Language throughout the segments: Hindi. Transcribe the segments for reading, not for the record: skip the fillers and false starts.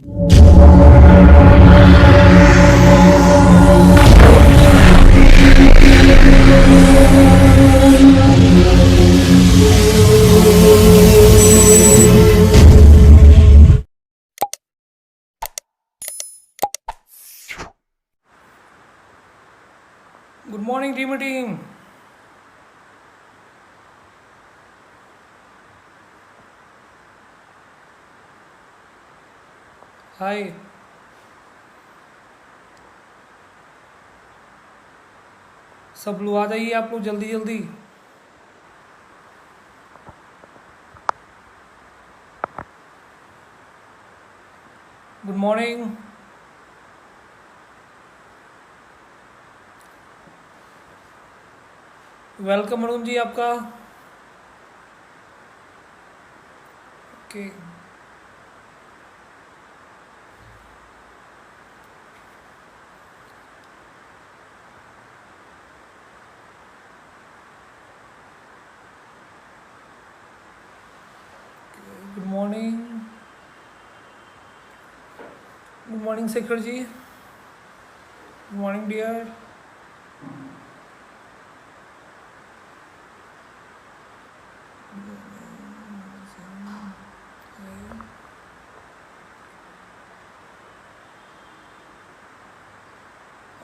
Good morning team. हाय। सब लोग आ जाइए, आप लोग जल्दी जल्दी। Good morning. Welcome Arun ji आपका। Okay. Good morning. Good morning Shekhar ji. Good morning dear.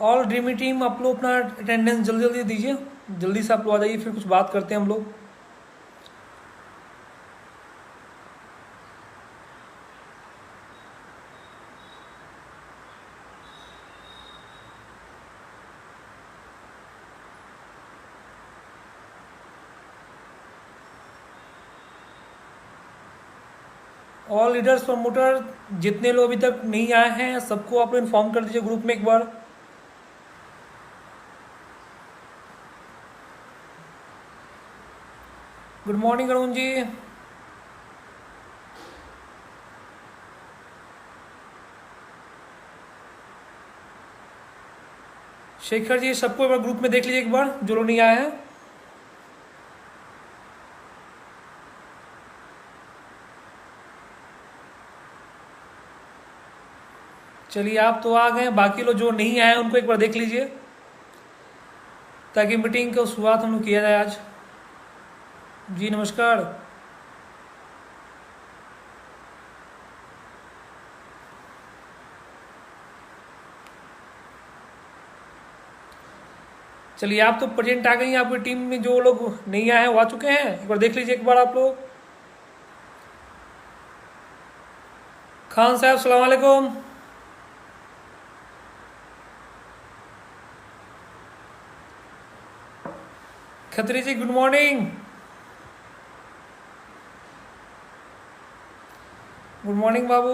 All dreamy team, आप लोग अपना अटेंडेंस जल्दी जल्दी दीजिए। जल्दी से आप लोग आ जाइए, फिर कुछ बात करते हैं हम लोग। ऑल लीडर्स प्रमोटर, जितने लोग अभी तक नहीं आए हैं सबको आप लोग इन्फॉर्म कर दीजिए ग्रुप में एक बार। Good morning Arun ji. शेखर जी, सबको एक बार ग्रुप में देख लीजिए एक बार, जो लोग नहीं आए हैं। चलिए, आप तो आ गए, बाकी लोग जो नहीं आए उनको एक बार देख लीजिए, ताकि मीटिंग का शुरुआत हम लोग किया जाए आज। जी नमस्कार। चलिए, आप तो प्रेजेंट आ गई हैं, आपकी टीम में जो लोग नहीं आए हैं वो आ चुके हैं, एक बार देख लीजिए एक बार आप लोग। खान साहब सलाम वालेकुम। खत्री जी गुड मॉर्निंग। गुड मॉर्निंग बाबू।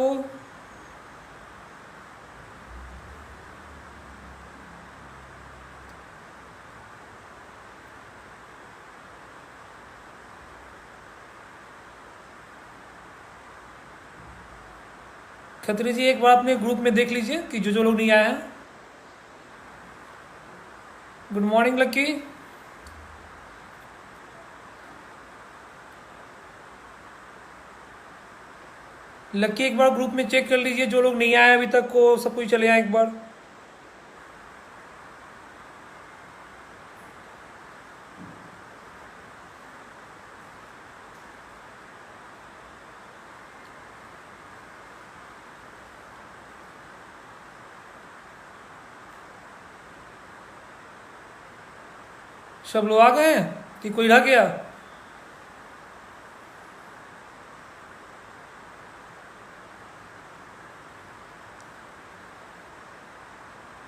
खत्री जी, एक बार अपने ग्रुप में देख लीजिए कि जो जो लोग नहीं आए हैं। गुड मॉर्निंग लक्की। लक्की, एक बार ग्रुप में चेक कर लीजिए, जो लोग नहीं आए अभी तक को सब कुछ चले आए एक बार। सब लोग आ गए हैं कि कोई रह गया?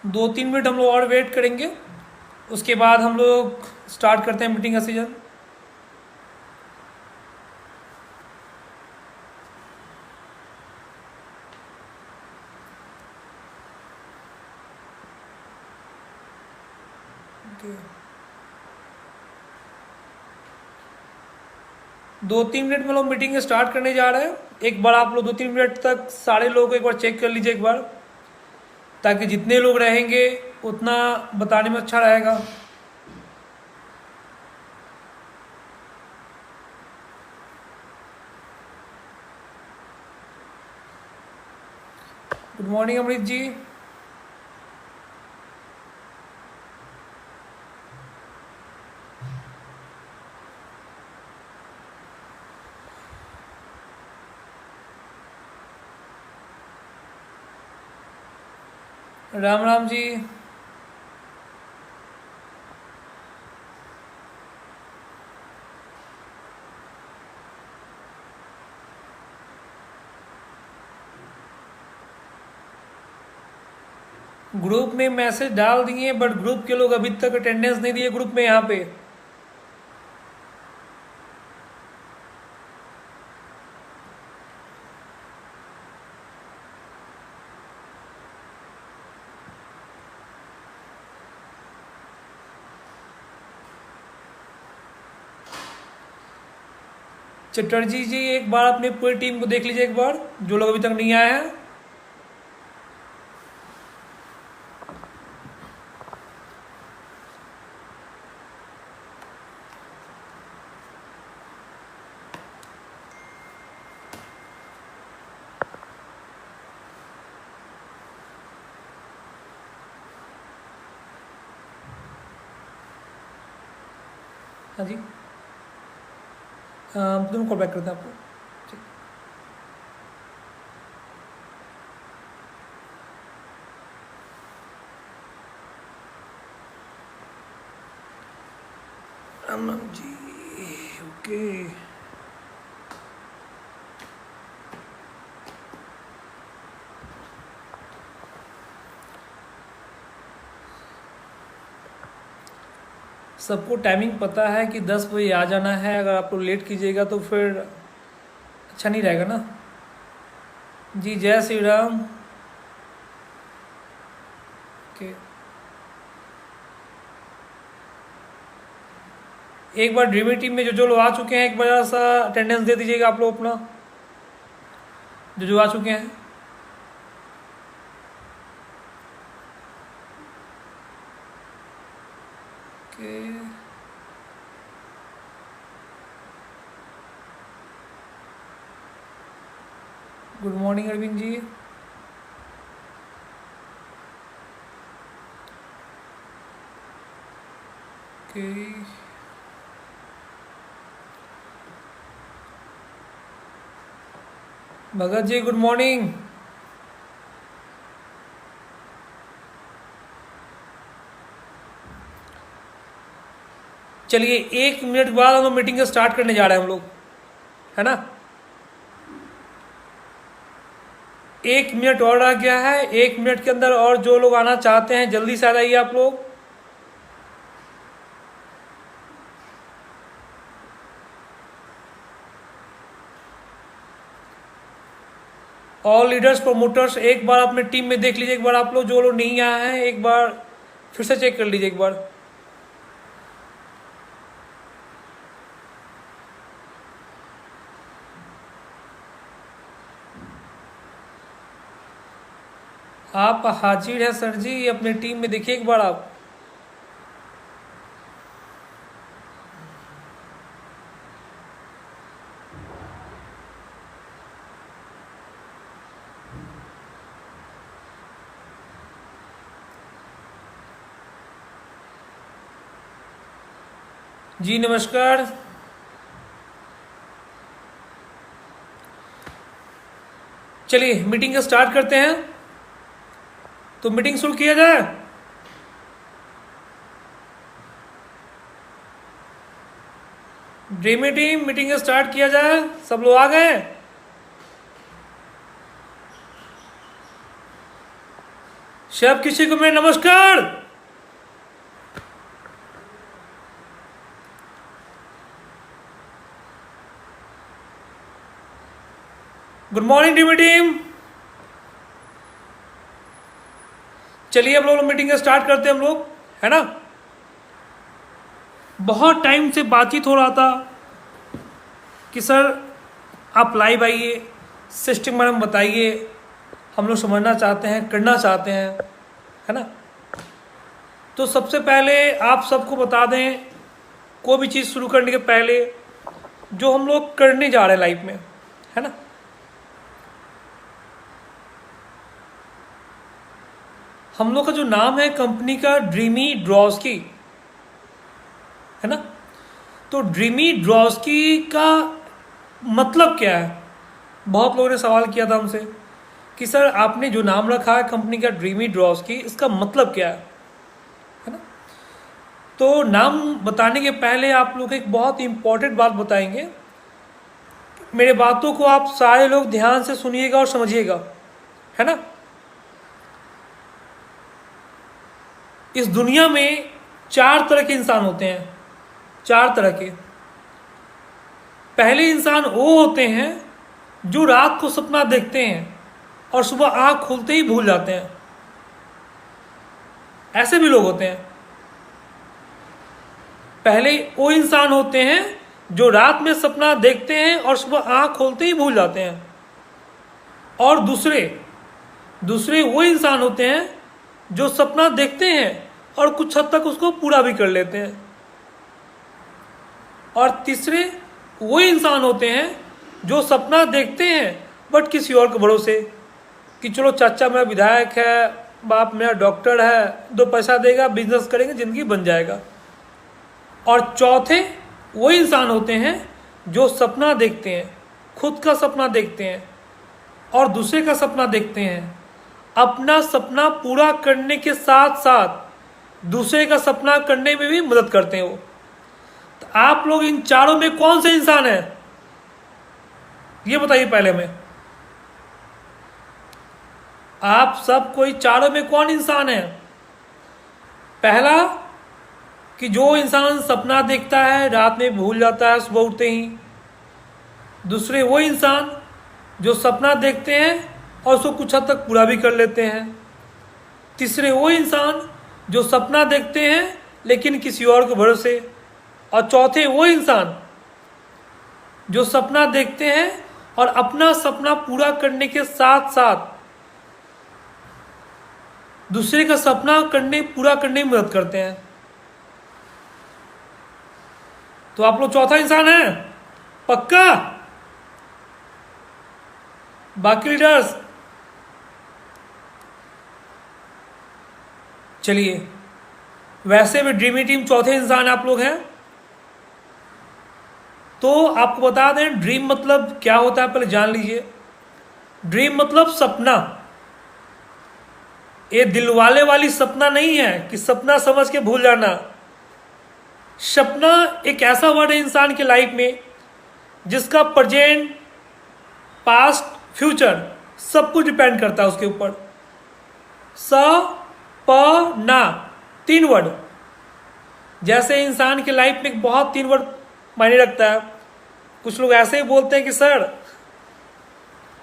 दो तीन मिनट हम लोग और वेट करेंगे, उसके बाद हम लोग स्टार्ट करते हैं मीटिंग का सीजन। दो तीन मिनट में लोग मीटिंग स्टार्ट करने जा रहे हैं। एक बार आप लोग 2-3 मिनट तक सारे लोगों को एक बार चेक कर लीजिए एक बार, ताकि जितने लोग रहेंगे उतना बताने में अच्छा रहेगा। गुड मॉर्निंग अमृत जी। राम राम जी। ग्रुप में मैसेज डाल दिए बट ग्रुप के लोग अभी तक अटेंडेंस नहीं दिए ग्रुप में यहाँ पे। चटर्जी जी एक बार अपनी पूरी टीम को देख लीजिए एक बार, जो लोग अभी तक नहीं आए हैं। हाँ जी, तुम कॉल बैक करते हैं आपको। ठीक। राम जी ओके। सबको टाइमिंग पता है कि 10 बजे आ जाना है, अगर आप लोग लेट कीजिएगा तो फिर अच्छा नहीं रहेगा ना। जी जय श्री राम। ओके, एक बार ड्रीमी टीम में जो जो लोग आ चुके हैं एक बार सा अटेंडेंस दे दीजिएगा आप लोग अपना, जो जो आ चुके हैं। Okay, good morning Arvind ji. Okay, Bhagat ji good morning. चलिए 1 मिनट बाद हम लोग मीटिंग स्टार्ट करने जा रहे हैं हम लोग, है ना। 1 मिनट और रह गया है, 1 मिनट के अंदर और जो लोग आना चाहते हैं जल्दी से आ जाइए आप लोग। ऑल लीडर्स प्रोमोटर्स एक बार अपने टीम में देख लीजिए एक बार आप लोग, जो लोग नहीं आए हैं एक बार फिर से चेक कर लीजिए एक बार। आप हाजिर हैं सर जी, अपनी टीम में देखिए एक बार आप। जी नमस्कार। चलिए मीटिंग स्टार्ट करते हैं, तो मीटिंग शुरू किया जाए। ड्रीमी टीम मीटिंग स्टार्ट किया जाए, सब लोग आ गए। सब किसी को मैं नमस्कार। Good morning dreamy team. चलिए अब लोग मीटिंग स्टार्ट करते हैं हम लोग, है ना। बहुत टाइम से बातचीत हो रहा था कि सर आप लाइव आइए, सिस्टम में बताइए, हम लोग समझना चाहते हैं, करना चाहते हैं, है ना। तो सबसे पहले आप सबको बता दें, कोई भी चीज़ शुरू करने के पहले जो हम लोग करने जा रहे हैं लाइफ में, है ना। हम लोग का जो नाम है कंपनी का ड्रीमी ड्रॉस्की, है ना। तो ड्रीमी ड्रॉस्की का मतलब क्या है? बहुत लोगों ने सवाल किया था हमसे कि सर आपने जो नाम रखा है कंपनी का ड्रीमी ड्रॉस्की, इसका मतलब क्या है ना। तो नाम बताने के पहले आप लोग एक बहुत इंपॉर्टेंट बात बताएंगे। मेरे बातों को आप सारे लोग ध्यान से सुनिएगा और समझिएगा, है ना। इस दुनिया में 4 तरह के इंसान होते हैं, 4 तरह के। पहले इंसान वो होते हैं जो रात को सपना देखते हैं और सुबह आंख खोलते ही भूल जाते हैं। ऐसे भी लोग होते हैं। पहले वो इंसान होते हैं जो रात में सपना देखते हैं और सुबह आंख खोलते ही भूल जाते हैं। और दूसरे वो इंसान होते हैं जो सपना देखते हैं और कुछ हद तक उसको पूरा भी कर लेते हैं। और तीसरे वो इंसान होते हैं जो सपना देखते हैं बट किसी और के भरोसे, कि चलो चाचा मेरा विधायक है, बाप मेरा डॉक्टर है, 2 पैसा देगा, बिजनेस करेंगे, जिंदगी बन जाएगा। और चौथे वो इंसान होते हैं जो सपना देखते हैं, खुद का सपना देखते हैं और दूसरे का सपना देखते हैं। अपना सपना पूरा करने के साथ साथ दूसरे का सपना करने में भी मदद करते हैं वो। तो आप लोग इन चारों में कौन से इंसान हैं, ये बताइए पहले में। आप सब कोई चारों में कौन इंसान है? पहला कि जो इंसान सपना देखता है, रात में भूल जाता है सुबह उठते ही। दूसरे वो इंसान जो सपना देखते हैं और उसको कुछ हद तक पूरा भी कर लेते हैं। तीसरे वो इंसान जो सपना देखते हैं लेकिन किसी और के भरोसे। और चौथे वो इंसान जो सपना देखते हैं और अपना सपना पूरा करने के साथ साथ दूसरे का सपना पूरा करने में मदद करते हैं। तो आप लोग चौथा इंसान है, पक्का? बाकी लीडर्स चलिए, वैसे भी ड्रीमी टीम चौथे इंसान आप लोग हैं। तो आपको बता दें ड्रीम मतलब क्या होता है, पहले जान लीजिए। ड्रीम मतलब सपना। ये दिलवाले वाली सपना नहीं है कि सपना समझ के भूल जाना। सपना एक ऐसा वर्ड है इंसान के लाइफ में जिसका प्रेजेंट, पास्ट, फ्यूचर सब कुछ डिपेंड करता है उसके ऊपर। स प ना 3 वर्ड। जैसे इंसान के लाइफ में बहुत 3 वर्ड मायने रखता है। कुछ लोग ऐसे ही बोलते हैं कि सर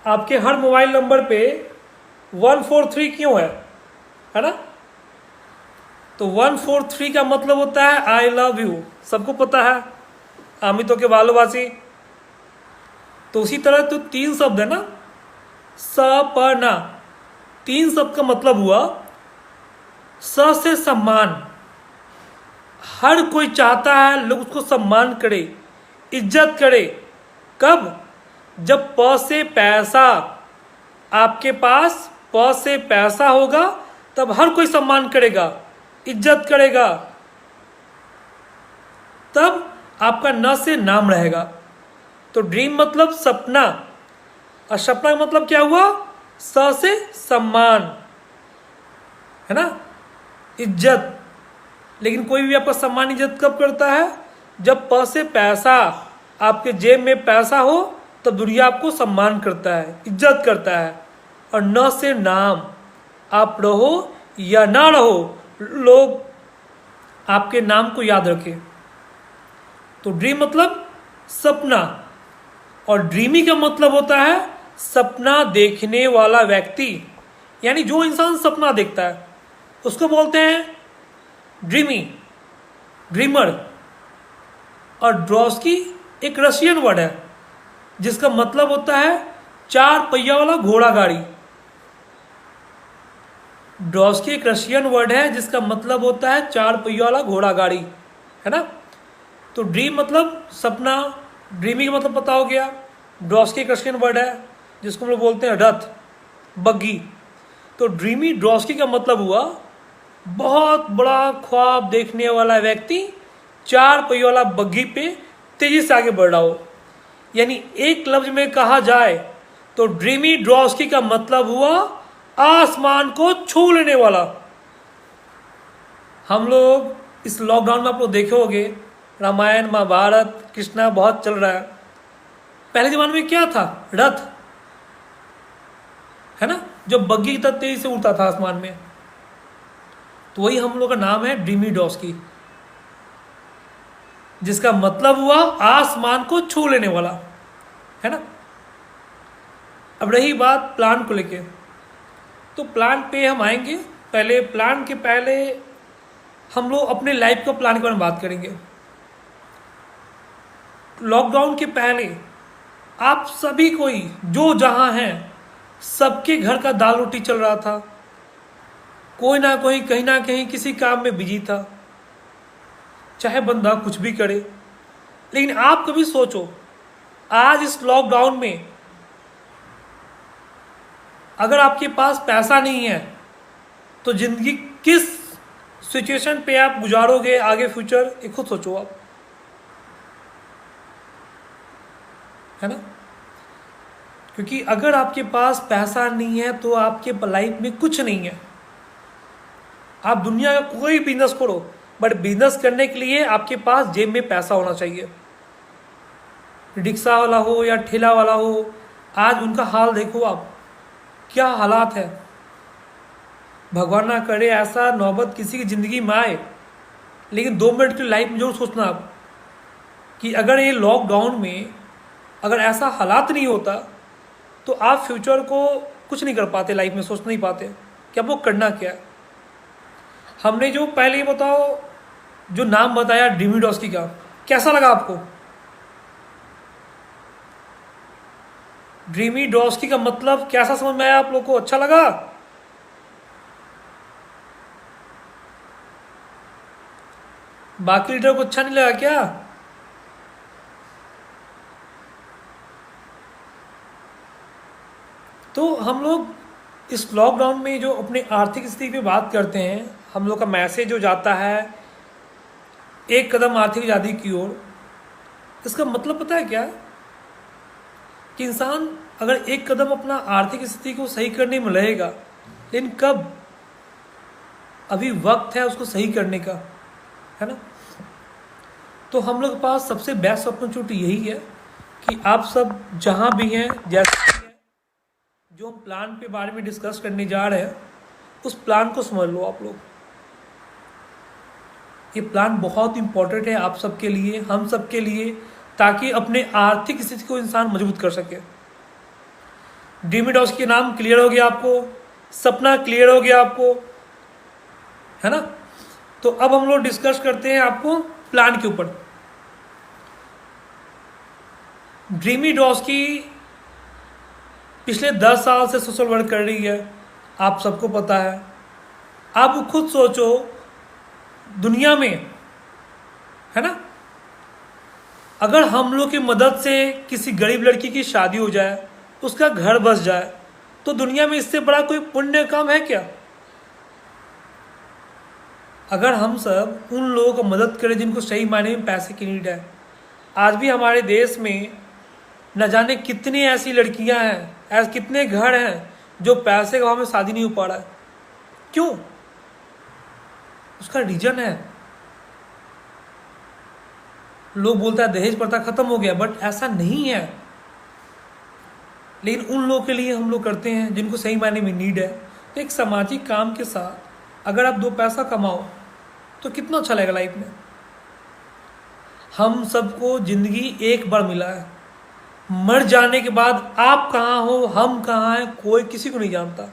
आपके हर मोबाइल नंबर पे 143 क्यों है ना। तो 143 का मतलब होता है आई लव यू, सबको पता है, अमितों के बालोबासी। तो उसी तरह तो 3 शब्द है ना, स प ना, 3 शब्द का मतलब हुआ स से सम्मान। हर कोई चाहता है लोग उसको सम्मान करे, इज्जत करे। कब? जब प से पैसा, आपके पास प से पैसा होगा तब हर कोई सम्मान करेगा, इज्जत करेगा। तब आपका न से नाम रहेगा। तो ड्रीम मतलब सपना, और सपना का मतलब क्या हुआ? स से सम्मान, है ना, इज्जत। लेकिन कोई भी आपका सम्मान इज्जत कब करता है? जब प से पैसा, आपके जेब में पैसा हो तब दुनिया आपको सम्मान करता है, इज्जत करता है। और न से नाम, आप रहो या ना रहो, लोग आपके नाम को याद रखें। तो ड्रीम मतलब सपना, और ड्रीमी का मतलब होता है सपना देखने वाला व्यक्ति। यानी जो इंसान सपना देखता है उसको बोलते हैं ड्रीमी, ड्रीमर। और ड्रॉस्की एक रशियन वर्ड है जिसका मतलब होता है 4 पहिया वाला घोड़ा गाड़ी। ड्रॉस्की एक रशियन वर्ड है जिसका मतलब होता है 4 पहिया वाला घोड़ा गाड़ी, है ना। तो ड्रीम मतलब सपना, ड्रीमी का मतलब पता हो गया। ड्रॉस्की एक रशियन वर्ड है जिसको हम लोग बोलते हैं रथ, बग्गी। तो ड्रीमी ड्रॉस्की का मतलब हुआ बहुत बड़ा ख्वाब देखने वाला व्यक्ति 4 पहियों वाला बग्घी पे तेजी से आगे बढ़ रहा हो। यानी एक लफ्ज में कहा जाए तो ड्रीमी ड्रॉस्की का मतलब हुआ आसमान को छू लेने वाला। हम लोग इस लॉकडाउन में आप लोग देखे होंगे, रामायण महाभारत कृष्णा बहुत चल रहा है। पहले जमाने में क्या था? रथ, है ना, जो बग्घी की तरह तेजी से उड़ता था आसमान में। तो वही हम लोग का नाम है ड्रीमी ड्रॉस्की, जिसका मतलब हुआ आसमान को छू लेने वाला, है ना। अब रही बात प्लान को लेके, तो प्लान पे हम आएंगे। पहले प्लान के पहले हम लोग अपने लाइफ का प्लान के बारे में बात करेंगे। लॉकडाउन के पहले आप सभी कोई जो जहां हैं, सबके घर का दाल रोटी चल रहा था। कोई ना कोई कहीं ना कहीं किसी काम में बिजी था, चाहे बंदा कुछ भी करे। लेकिन आप कभी सोचो, आज इस लॉकडाउन में अगर आपके पास पैसा नहीं है तो जिंदगी किस सिचुएशन पे आप गुजारोगे आगे फ्यूचर, ये खुद सोचो आप, है ना। क्योंकि अगर आपके पास पैसा नहीं है तो आपके लाइफ में कुछ नहीं है। आप दुनिया का कोई बिजनेस करो, बट बिजनेस करने के लिए आपके पास जेब में पैसा होना चाहिए। रिक्शा वाला हो या ठेला वाला हो, आज उनका हाल देखो आप, क्या हालात है। भगवान ना करे ऐसा नौबत किसी की ज़िंदगी में आए, लेकिन 2 मिनट की लाइफ में जरूर सोचना आप कि अगर ये लॉकडाउन में अगर ऐसा हालात नहीं होता तो आप फ्यूचर को कुछ नहीं कर पाते, लाइफ में सोच नहीं पाते कि आपको करना क्या है। हमने जो पहले ही बताओ जो नाम बताया ड्रीमी ड्रॉस्की का, कैसा लगा आपको? ड्रीमी ड्रॉस्की का मतलब कैसा समझ में आया आप लोग को? अच्छा लगा? बाकी लीडर को अच्छा नहीं लगा क्या? तो हम लोग इस लॉकडाउन में जो अपनी आर्थिक स्थिति पे बात करते हैं, हम लोग का मैसेज जो जाता है एक कदम आर्थिक आज़ादी की ओर, इसका मतलब पता है क्या? कि इंसान अगर एक कदम अपना आर्थिक स्थिति को सही करने में लगेगा, लेकिन कब? अभी वक्त है उसको सही करने का, है ना। तो हम लोग के पास सबसे बेस्ट अपॉर्चुनिटी यही है कि आप सब जहाँ भी हैं, जैसे भी हैं, जो हम प्लान पे बारे में डिस्कस करने जा रहे हैं, उस प्लान को समझ लो आप लोग। ये प्लान बहुत इंपॉर्टेंट है आप सबके लिए, हम सबके लिए, ताकि अपने आर्थिक स्थिति को इंसान मजबूत कर सके। ड्रीमी ड्रॉस्की के नाम क्लियर हो गया आपको, सपना क्लियर हो गया आपको, है ना। तो अब हम लोग डिस्कस करते हैं आपको प्लान के ऊपर। ड्रीमी ड्रॉस्की पिछले 10 साल से सोशल वर्क कर रही है, आप सबको पता है। आप खुद सोचो, दुनिया में, है ना, अगर हम लोग की मदद से किसी गरीब लड़की की शादी हो जाए, उसका घर बस जाए, तो दुनिया में इससे बड़ा कोई पुण्य काम है क्या? अगर हम सब उन लोगों को मदद करें जिनको सही मायने में पैसे की नीड है। आज भी हमारे देश में न जाने कितनी ऐसी लड़कियां हैं, ऐसे कितने घर हैं जो पैसे के अभाव में शादी नहीं हो पा रहा है। क्यों? उसका रीजन है, लोग बोलता है दहेज प्रथा खत्म हो गया, बट ऐसा नहीं है। लेकिन उन लोगों के लिए हम लोग करते हैं जिनको सही मायने में नीड है। तो एक सामाजिक काम के साथ अगर आप 2 पैसा कमाओ तो कितना अच्छा लगेगा लाइफ में। हम सबको जिंदगी एक बार मिला है, मर जाने के बाद आप कहाँ हो, हम कहाँ हैं, कोई किसी को नहीं जानता।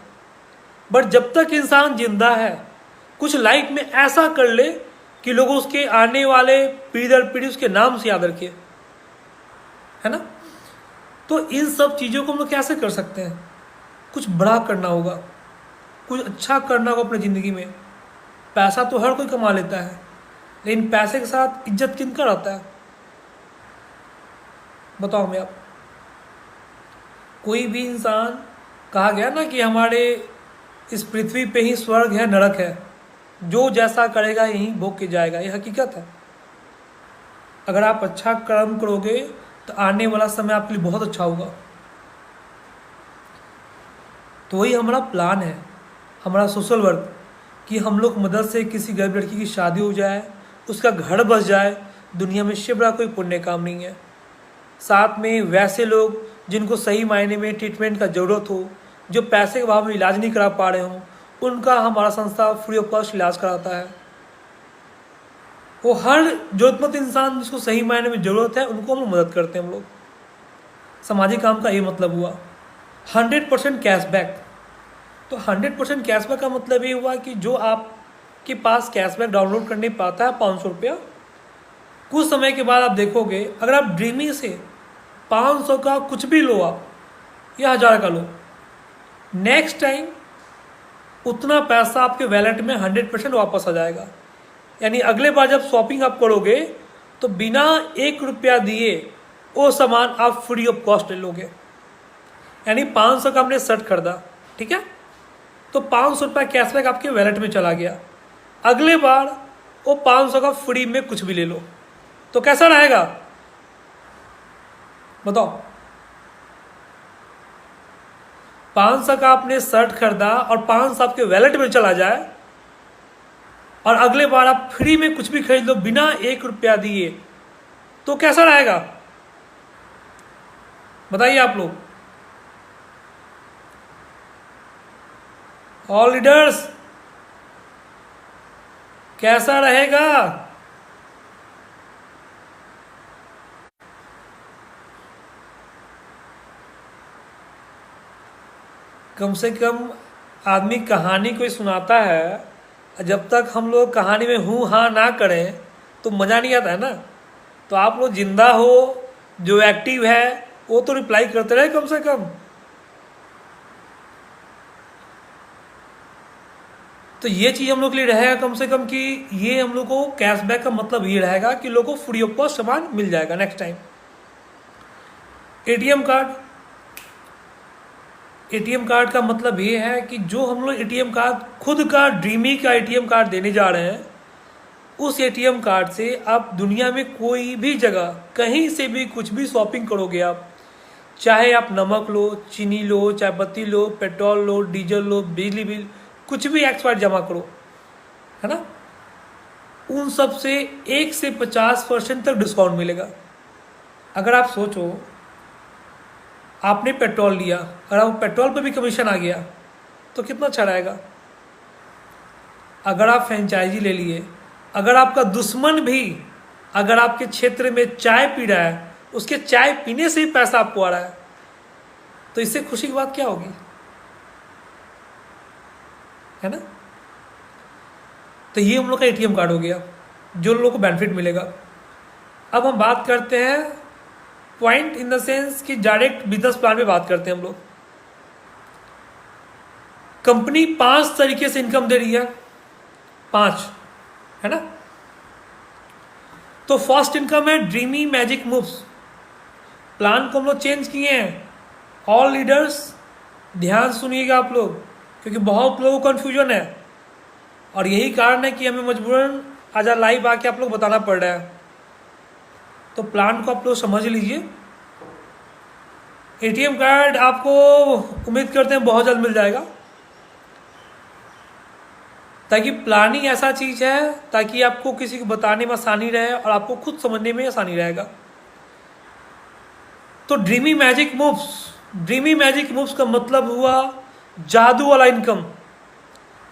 बट जब तक इंसान जिंदा है, कुछ लाइफ में ऐसा कर ले कि लोग उसके आने वाले पीढ़ी दर पीढ़ी उसके नाम से याद रखे, है ना। तो इन सब चीज़ों को हम लोग कैसे कर सकते हैं? कुछ बड़ा करना होगा, कुछ अच्छा करना होगा अपनी ज़िंदगी में। पैसा तो हर कोई कमा लेता है, लेकिन पैसे के साथ इज्जत किनका रहता है? बताओ मैं आप। कोई भी इंसान, कहा गया ना कि हमारे इस पृथ्वी पे ही स्वर्ग है, नरक है। जो जैसा करेगा यही भोग के जाएगा, ये हकीकत है। अगर आप अच्छा कर्म करोगे तो आने वाला समय आपके लिए बहुत अच्छा होगा। तो वही हमारा प्लान है, हमारा सोशल वर्क, कि हम लोग मदद से किसी गरीब लड़की की शादी हो जाए, उसका घर बस जाए। दुनिया में इससे बड़ा कोई पुण्य काम नहीं है। साथ में वैसे लोग जिनको सही मायने में ट्रीटमेंट का ज़रूरत हो, जो पैसे के अभाव में इलाज नहीं करा पा रहे हों, उनका हमारा संस्था फ्री ऑफ कॉस्ट इलाज कराता है। वो हर जरूरतमंद इंसान जिसको सही मायने में ज़रूरत है, उनको हम लोग मदद करते हैं। हम लोग सामाजिक काम का ये मतलब हुआ। 100% कैशबैक। तो 100% कैशबैक का मतलब ये हुआ कि जो आपके पास कैशबैक डाउनलोड करने पाता है 500 रुपया, कुछ समय के बाद आप देखोगे, अगर आप ड्रीमी से 500 का कुछ भी लो आप, या 1000 का लो, नेक्स्ट टाइम उतना पैसा आपके वैलेट में 100% वापस आ जाएगा। यानी अगले बार जब शॉपिंग आप करोगे तो बिना 1 रुपया दिए वो सामान आप फ्री ऑफ कॉस्ट ले लोगे। यानी 500 का आपने शर्ट खरीदा, ठीक है, तो 500 रुपया कैशबैक आपके वैलेट में चला गया। अगले बार वो 500 का फ्री में कुछ भी ले लो, तो कैसा रहेगा बताओ। 500 का आपने शर्ट खरीदा और 500 आपके वैलेट में चला जाए, और अगले बार आप फ्री में कुछ भी खरीद लो बिना 1 रुपया दिए, तो कैसा रहेगा बताइए आप लोग। ऑल लीडर्स, कैसा रहेगा। कम से कम आदमी कहानी कोई सुनाता है, जब तक हम लोग कहानी में हूँ हाँ ना करें तो मज़ा नहीं आता है ना। तो आप लोग जिंदा हो, जो एक्टिव है वो तो रिप्लाई करते रहे कम से कम। तो ये चीज़ हम लोग के लिए रहेगा कम से कम, कि ये हम लोग को कैशबैक का मतलब ये रहेगा कि लोगों को फ्री ऑफ कॉस्ट सामान मिल जाएगा next time. ATM card, ATM card का मतलब ये है कि जो हम लोग एटीएम कार्ड खुद का ड्रीमी का एटीएम कार्ड देने जा रहे हैं, उस एटीएम कार्ड से आप दुनिया में कोई भी जगह कहीं से भी कुछ भी शॉपिंग करोगे आप, चाहे आप नमक लो, चीनी लो, चाय पत्ती लो, पेट्रोल लो, डीजल लो, बिजली बिल, कुछ भी एक्सपायर जमा करो, है ना, उन सब से 1 से 50% तक डिस्काउंट मिलेगा। अगर आप सोचो, आपने पेट्रोल लिया और अब पेट्रोल पे भी कमीशन आ गया तो कितना अच्छा रहेगा। अगर आप फ्रेंचाइजी ले लिए, अगर आपका दुश्मन भी अगर आपके क्षेत्र में चाय पी रहा है, उसके चाय पीने से ही पैसा आपको आ रहा है, तो इससे खुशी की बात क्या होगी, है ना। तो ये हम लोग का एटीएम कार्ड हो गया, जो लोगों को बेनिफिट मिलेगा। अब हम बात करते हैं पॉइंट इन द सेंस कि डायरेक्ट बिजनेस प्लान में बात करते हैं हम लोग। कंपनी 5 तरीके से इनकम दे रही है, 5, है ना। तो फर्स्ट इनकम है ड्रीमी मैजिक मूव्स। प्लान को हम लोग चेंज किए हैं। ऑल लीडर्स ध्यान सुनिएगा आप लोग, क्योंकि बहुत लोगों को कन्फ्यूजन है, और यही कारण है कि हमें मजबूरन आज लाइव आके आप लोग बताना पड़ रहा है। तो प्लान को आप लोग समझ लीजिए। एटीएम कार्ड आपको उम्मीद करते हैं बहुत जल्द मिल जाएगा, ताकि प्लानिंग ऐसा चीज़ है ताकि आपको किसी को बताने में आसानी रहे और आपको खुद समझने में आसानी रहेगा। तो dreamy magic moves, dreamy magic moves का मतलब हुआ जादू वाला इनकम।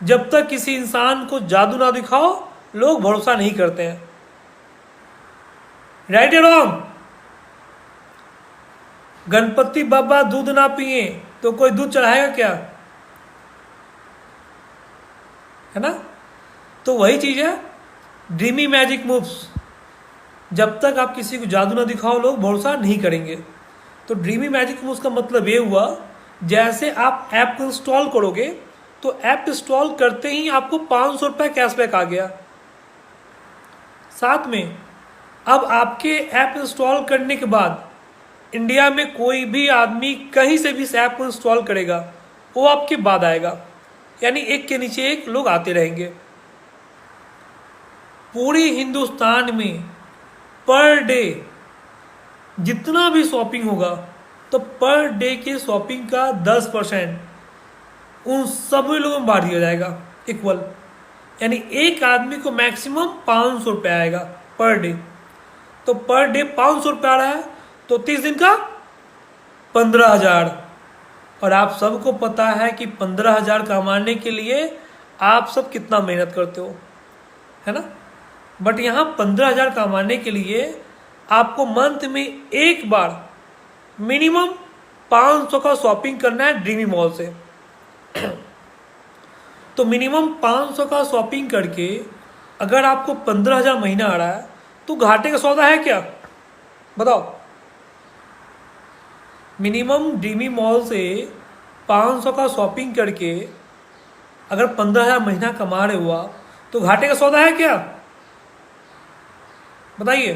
जब तक किसी इंसान को जादू ना दिखाओ, लोग भरोसा नहीं करते हैं। राइट या रॉन्ग। गणपति बाबा दूध ना पिए तो कोई दूध चढ़ाएगा क्या, है ना। तो वही चीज है ड्रीमी मैजिक मूव्स। जब तक आप किसी को जादू ना दिखाओ, लोग भरोसा नहीं करेंगे। तो ड्रीमी मैजिक मूव्स का मतलब ये हुआ, जैसे आप ऐप को इंस्टॉल करोगे तो ऐप इंस्टॉल करते ही आपको 500 रुपये कैशबैक आ गया। साथ में अब आपके ऐप इंस्टॉल करने के बाद इंडिया में कोई भी आदमी कहीं से भी इस ऐप को इंस्टॉल करेगा, वो आपके बाद आएगा। यानी एक के नीचे एक लोग आते रहेंगे। पूरे हिंदुस्तान में पर डे जितना भी शॉपिंग होगा, तो पर डे के शॉपिंग का 10% उन सभी लोगों में बांट दिया जाएगा इक्वल। यानी एक आदमी को मैक्सिमम 500 रुपये आएगा पर डे। तो पर डे 500 रुपये आ रहा है, तो 30 दिन का 15,000। और आप सबको पता है कि 15,000 कमाने के लिए आप सब कितना मेहनत करते हो, है ना। बट यहाँ 15,000 कमाने के लिए आपको मंथ में एक बार मिनिमम 500 का शॉपिंग करना है ड्रीमी मॉल से। तो मिनिमम 500 का शॉपिंग करके अगर आपको 15,000 महीना आ रहा है, तो घाटे का सौदा है क्या, बताओ। मिनिमम ड्रीमी मॉल से 500 का शॉपिंग करके अगर 15,000 महीना कमा रहे हो आप, तो घाटे का सौदा है क्या, बताइए।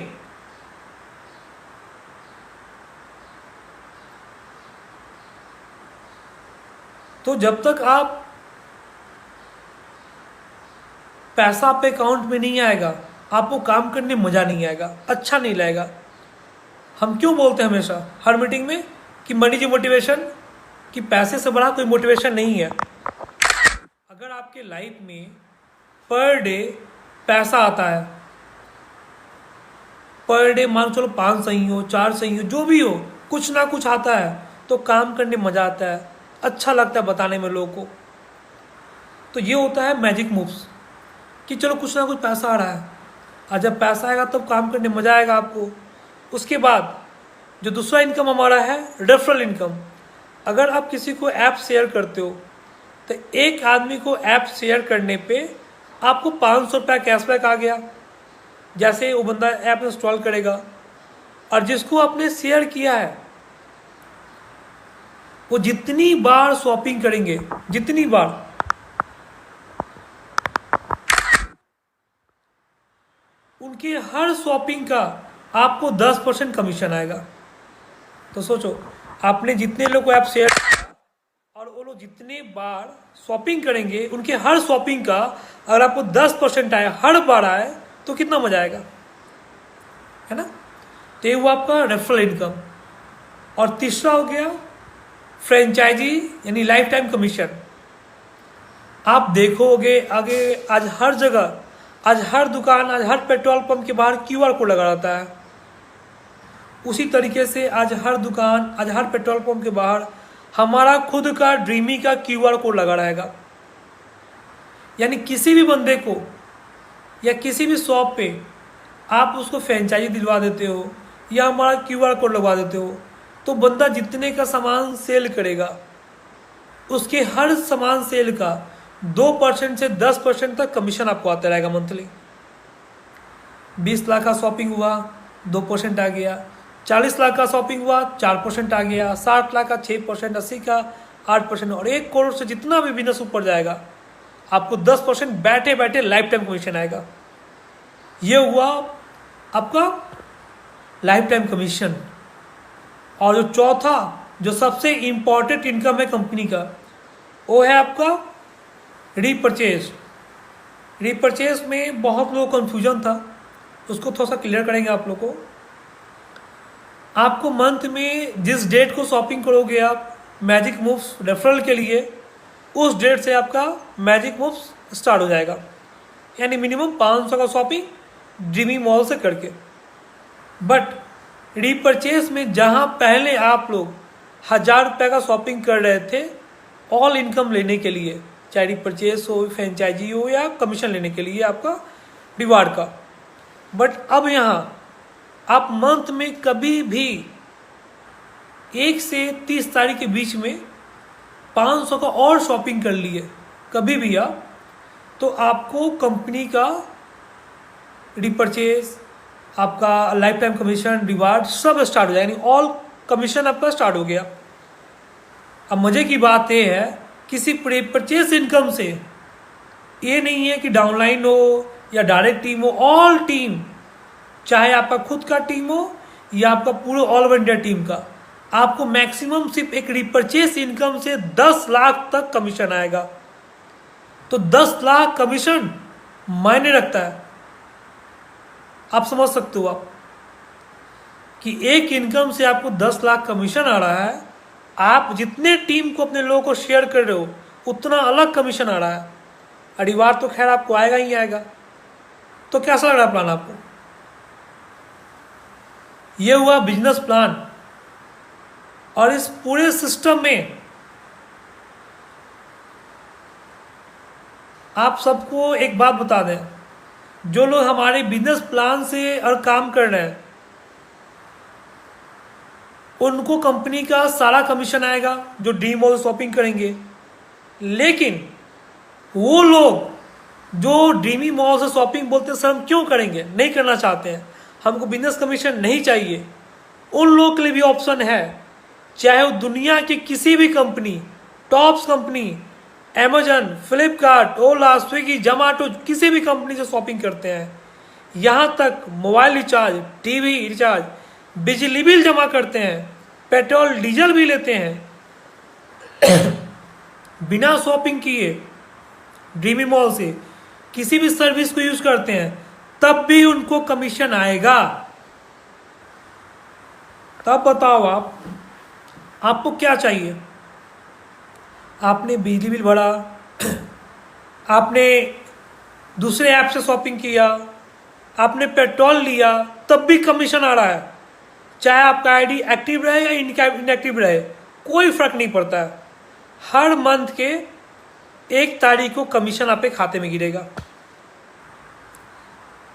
तो जब तक आप पैसा आपके अकाउंट में नहीं आएगा, आपको काम करने में मजा नहीं आएगा, अच्छा नहीं लगेगा। हम क्यों बोलते हैं हमेशा हर मीटिंग में कि मनी इज मोटिवेशन, कि पैसे से बड़ा कोई मोटिवेशन नहीं है। अगर आपके लाइफ में पर डे पैसा आता है, पर डे मान चलो 5 सही हो, 4 सही हो, जो भी हो, कुछ ना कुछ आता है, तो काम करने में मजा आता है, अच्छा लगता है बताने में लोगों को। तो ये होता है मैजिक मूव्स, कि चलो कुछ ना कुछ पैसा आ रहा है, और जब पैसा आएगा तब काम करने में मजा आएगा आपको। उसके बाद जो दूसरा इनकम हमारा है रेफरल इनकम। अगर आप किसी को ऐप शेयर करते हो, तो एक आदमी को ऐप शेयर करने पे आपको 500 रुपया कैशबैक आ गया, जैसे वो बंदा ऐप इंस्टॉल करेगा। और जिसको आपने शेयर किया है, वो जितनी बार शॉपिंग करेंगे, जितनी बार, उनके हर शॉपिंग का आपको 10% कमीशन आएगा। तो सोचो, आपने जितने लोग को ऐप शेयर और वो लोग जितने बार शॉपिंग करेंगे, उनके हर शॉपिंग का अगर आपको 10% आए, हर बार आए, तो कितना मजा आएगा, है ना। तो ये हुआ आपका रेफरल इनकम। और तीसरा हो गया फ्रेंचाइजी, यानी लाइफ टाइम कमीशन। आप देखोगे आगे आज हर जगह, आज हर दुकान, आज हर पेट्रोल पंप के बाहर QR कोड लगा रहता है। उसी तरीके से आज हर दुकान, आज हर पेट्रोल पंप के बाहर हमारा खुद का ड्रीमी का QR कोड लगा रहेगा। यानी किसी भी बंदे को या किसी भी शॉप पे आप उसको फ्रेंचाइजी दिलवा देते हो या हमारा QR कोड लगवा देते हो, तो बंदा जितने का सामान सेल करेगा, उसके हर सामान सेल का 2% से 10% तक कमीशन आपको आता रहेगा मंथली। 20 लाख का शॉपिंग हुआ, 2% आ गया। 40 लाख का शॉपिंग हुआ, 4% आ गया। 60 लाख का 6%, 80 का 8%, और 1 करोड़ से जितना भी बिजनेस ऊपर जाएगा, आपको 10% बैठे बैठे लाइफ टाइम कमीशन आएगा। ये हुआ आपका लाइफ टाइम कमीशन। और जो चौथा, जो सबसे इंपॉर्टेंट इनकम है कंपनी का, वो है आपका रीपरचेज। रीपरचेज में बहुत लोग कंफ्यूजन था, उसको थोड़ा सा क्लियर करेंगे आप लोग को। आपको मंथ में जिस डेट को शॉपिंग करोगे आप मैजिक मूव्स रेफरल के लिए, उस डेट से आपका मैजिक मूव्स स्टार्ट हो जाएगा। यानी मिनिमम 500 का शॉपिंग ड्रीमी मॉल से करके। बट रीपरचेज में जहां पहले आप लोग 1000 रुपये का शॉपिंग कर रहे थे ऑल इनकम लेने के लिए, चाहे रीपरचेज हो, फ्रेंचाइजी हो, या कमीशन लेने के लिए आपका रिवार्ड का, बट अब यहाँ आप मंथ में कभी भी 1 से 30 तारीख के बीच में 500 का और शॉपिंग कर लिए कभी भी आप, तो आपको कंपनी का रीपरचेज, आपका लाइफ टाइम कमीशन, रिवार्ड सब स्टार्ट हो जाएगा। यानी ऑल कमीशन आपका स्टार्ट हो गया। अब मजे की बात यह है, किसी परचेज इनकम से ये नहीं है कि डाउनलाइन हो या डायरेक्ट टीम हो, ऑल टीम, चाहे आपका खुद का टीम हो या आपका पूरा ऑल ओवर इंडिया टीम का, आपको मैक्सिमम सिर्फ एक रिपरचेज इनकम से 10 लाख तक कमीशन आएगा। तो 10 लाख कमीशन मायने रखता है। आप समझ सकते हो आप कि एक इनकम से आपको 10 लाख कमीशन आ रहा है, आप जितने टीम को अपने लोगों को शेयर कर रहे हो उतना अलग कमीशन आ रहा है। अड़ीवार तो खैर आपको आएगा ही आएगा। तो कैसा लग रहा है प्लान आपको? ये हुआ बिजनेस प्लान। और इस पूरे सिस्टम में आप सबको एक बात बता दें, जो लोग हमारे बिजनेस प्लान से और काम कर रहे हैं उनको कंपनी का सारा कमीशन आएगा जो ड्रीम मॉल शॉपिंग करेंगे। लेकिन वो लोग जो ड्रीमी मॉल से शॉपिंग बोलते हैं सर हम क्यों करेंगे, नहीं करना चाहते हैं, हमको बिजनेस कमीशन नहीं चाहिए, उन लोगों के लिए भी ऑप्शन है। चाहे वो दुनिया की किसी भी company, tops company, Amazon, Flipkart, Ola, Swiggy, Zomato, किसी भी कंपनी से शॉपिंग करते हैं, यहाँ तक मोबाइल रिचार्ज, टीवी रिचार्ज, बिजली बिल जमा करते हैं, पेट्रोल डीजल भी लेते हैं बिना शॉपिंग किए ड्रीमी मॉल से किसी भी सर्विस को यूज करते हैं, तब भी उनको कमीशन आएगा। तब बताओ आपको क्या चाहिए? आपने बिजली बिल भरा, आपने दूसरे ऐप से शॉपिंग किया, आपने पेट्रोल लिया, तब भी कमीशन आ रहा है। चाहे आपका आईडी एक्टिव रहे या इनएक्टिव रहे, कोई फर्क नहीं पड़ता है। हर मंथ के 1 तारीख को कमीशन आपके खाते में गिरेगा।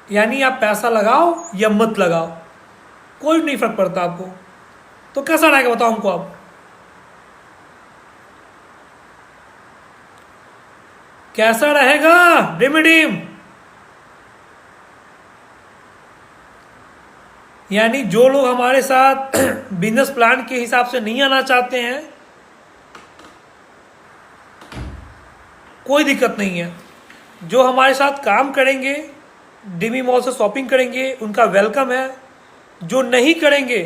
यानी आप पैसा लगाओ या मत लगाओ, कोई नहीं फर्क पड़ता आपको। तो कैसा रहेगा बताओ हमको आप? कैसा रहेगा ड्रीम? यानी जो लोग हमारे साथ बिजनेस प्लान के हिसाब से नहीं आना चाहते हैं, कोई दिक्कत नहीं है। जो हमारे साथ काम करेंगे, ड्रीमी मॉल से शॉपिंग करेंगे, उनका वेलकम है। जो नहीं करेंगे,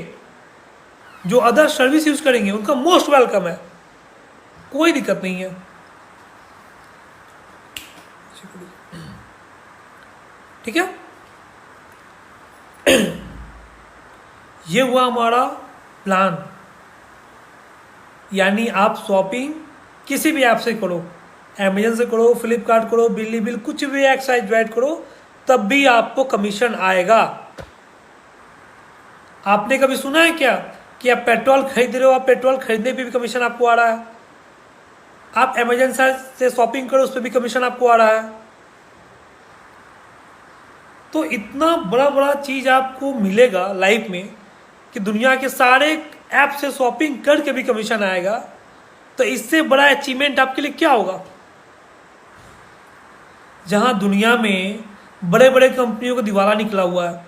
जो अदर सर्विस यूज करेंगे, उनका मोस्ट वेलकम है, कोई दिक्कत नहीं है। ठीक है, ये हुआ हमारा प्लान। यानी आप शॉपिंग किसी भी ऐप से करो, अमेजन से करो, फ्लिपकार्ट करो, बिजली बिल, कुछ भी एक्साइज ऐड करो, तब भी आपको कमीशन आएगा। आपने कभी सुना है क्या कि आप पेट्रोल खरीद रहे हो, आप पेट्रोल खरीदने पे भी कमीशन आपको आ रहा है? आप अमेजन से शॉपिंग करो, उस पर भी कमीशन आपको आ रहा है। तो इतना बड़ा बड़ा चीज आपको मिलेगा लाइफ में कि दुनिया के सारे ऐप से शॉपिंग करके भी कमीशन आएगा। तो इससे बड़ा अचीवमेंट आपके लिए क्या होगा? जहां दुनिया में बड़े बड़े कंपनियों को दिवाला निकला हुआ है,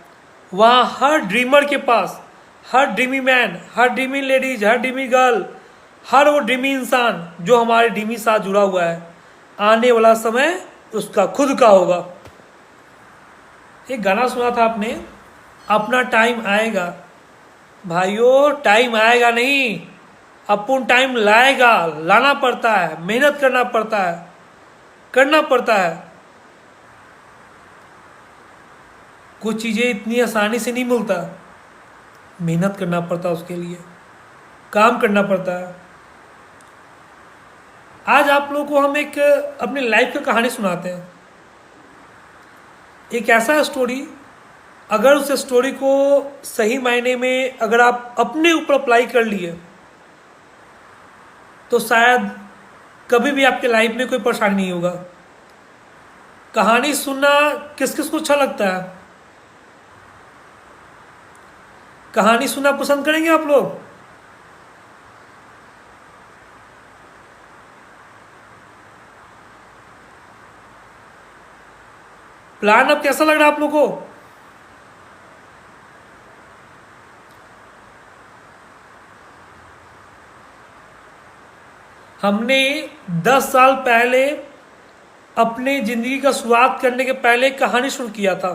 वहां हर ड्रीमर के पास, हर ड्रीमी मैन, हर ड्रीमी लेडीज, हर ड्रीमी गर्ल, हर वो ड्रीमी इंसान जो हमारे ड्रीमी साथ जुड़ा हुआ है, आने वाला समय उसका खुद का होगा। एक गाना सुना था आपने, अपना टाइम आएगा। भाइयों, टाइम आएगा नहीं, अपन टाइम लाएगा, लाना पड़ता है, मेहनत करना पड़ता है, करना पड़ता है। कुछ चीजें इतनी आसानी से नहीं मिलता, मेहनत करना पड़ता है, उसके लिए काम करना पड़ता है। आज आप लोगों को हम एक अपनी लाइफ की कहानी सुनाते हैं। एक ऐसा स्टोरी, अगर उस स्टोरी को सही मायने में अगर आप अपने ऊपर अप्लाई कर लिए तो शायद कभी भी आपके लाइफ में कोई परेशानी नहीं होगा। कहानी सुनना किस किस को अच्छा लगता है? कहानी सुनना पसंद करेंगे आप लोग? प्लान अब कैसा लग रहा है आप लोग को? हमने 10 साल पहले अपने जिंदगी का शुरुआत करने के पहले एक कहानी शुरू किया था,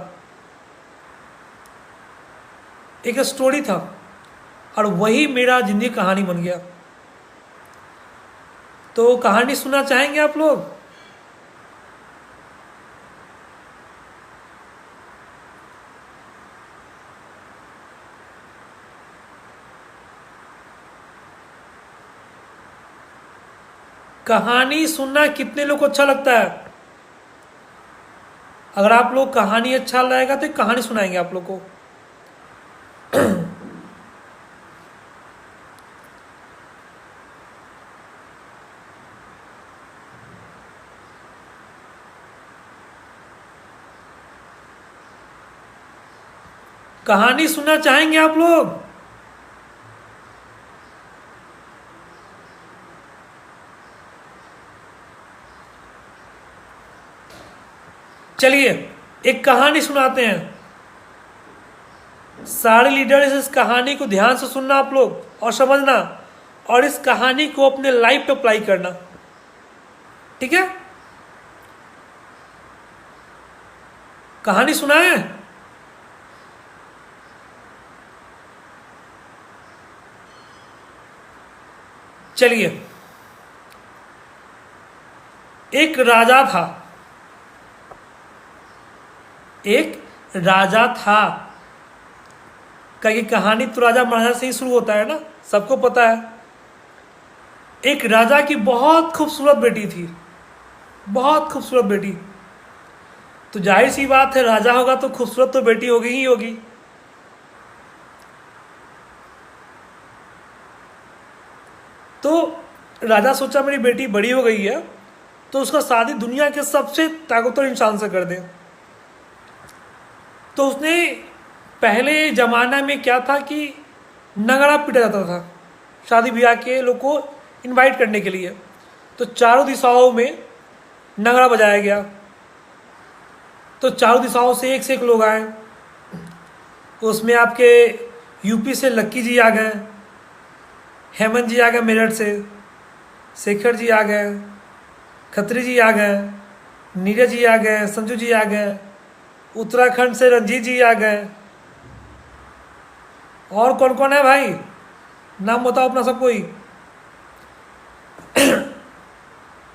एक स्टोरी था, और वही मेरा जिंदगी कहानी बन गया। तो कहानी सुनना चाहेंगे आप लोग? कहानी सुनना कितने लोग को अच्छा लगता है? अगर आप लोग कहानी अच्छा लगेगा तो एक कहानी सुनाएंगे आप लोग को। कहानी सुनना चाहेंगे आप लोग? चलिए एक कहानी सुनाते हैं। सारे लीडर्स इस कहानी को ध्यान से सुनना आप लोग और समझना, और इस कहानी को अपने लाइफ पे अप्लाई करना, ठीक है? कहानी सुनाए? चलिए, एक राजा था। एक राजा था का ये कहानी तो राजा महाराजा से ही शुरू होता है ना, सबको पता है। एक राजा की बहुत खूबसूरत बेटी थी, बहुत खूबसूरत बेटी। तो जाहिर सी बात है, राजा होगा तो खूबसूरत तो बेटी होगी ही होगी। तो राजा सोचा मेरी बेटी बड़ी हो गई है तो उसका शादी दुनिया के सबसे ताकतवर इंसान से कर दे। तो उसने पहले जमाना में क्या था कि नगाड़ा पीटा जाता था शादी ब्याह के लोग को इनवाइट करने के लिए। तो चारों दिशाओं में नगाड़ा बजाया गया। तो चारों दिशाओं से एक लोग आए। उसमें आपके यूपी से लक्की जी आ गए, हेमंत जी आ गए मेरठ से, शेखर जी आ गए, खत्री जी आ गए, नीरज जी आ गए, संजू जी आ गए, उत्तराखंड से रंजीत जी आ गए। और कौन कौन है भाई, नाम बताओ अपना सब कोई।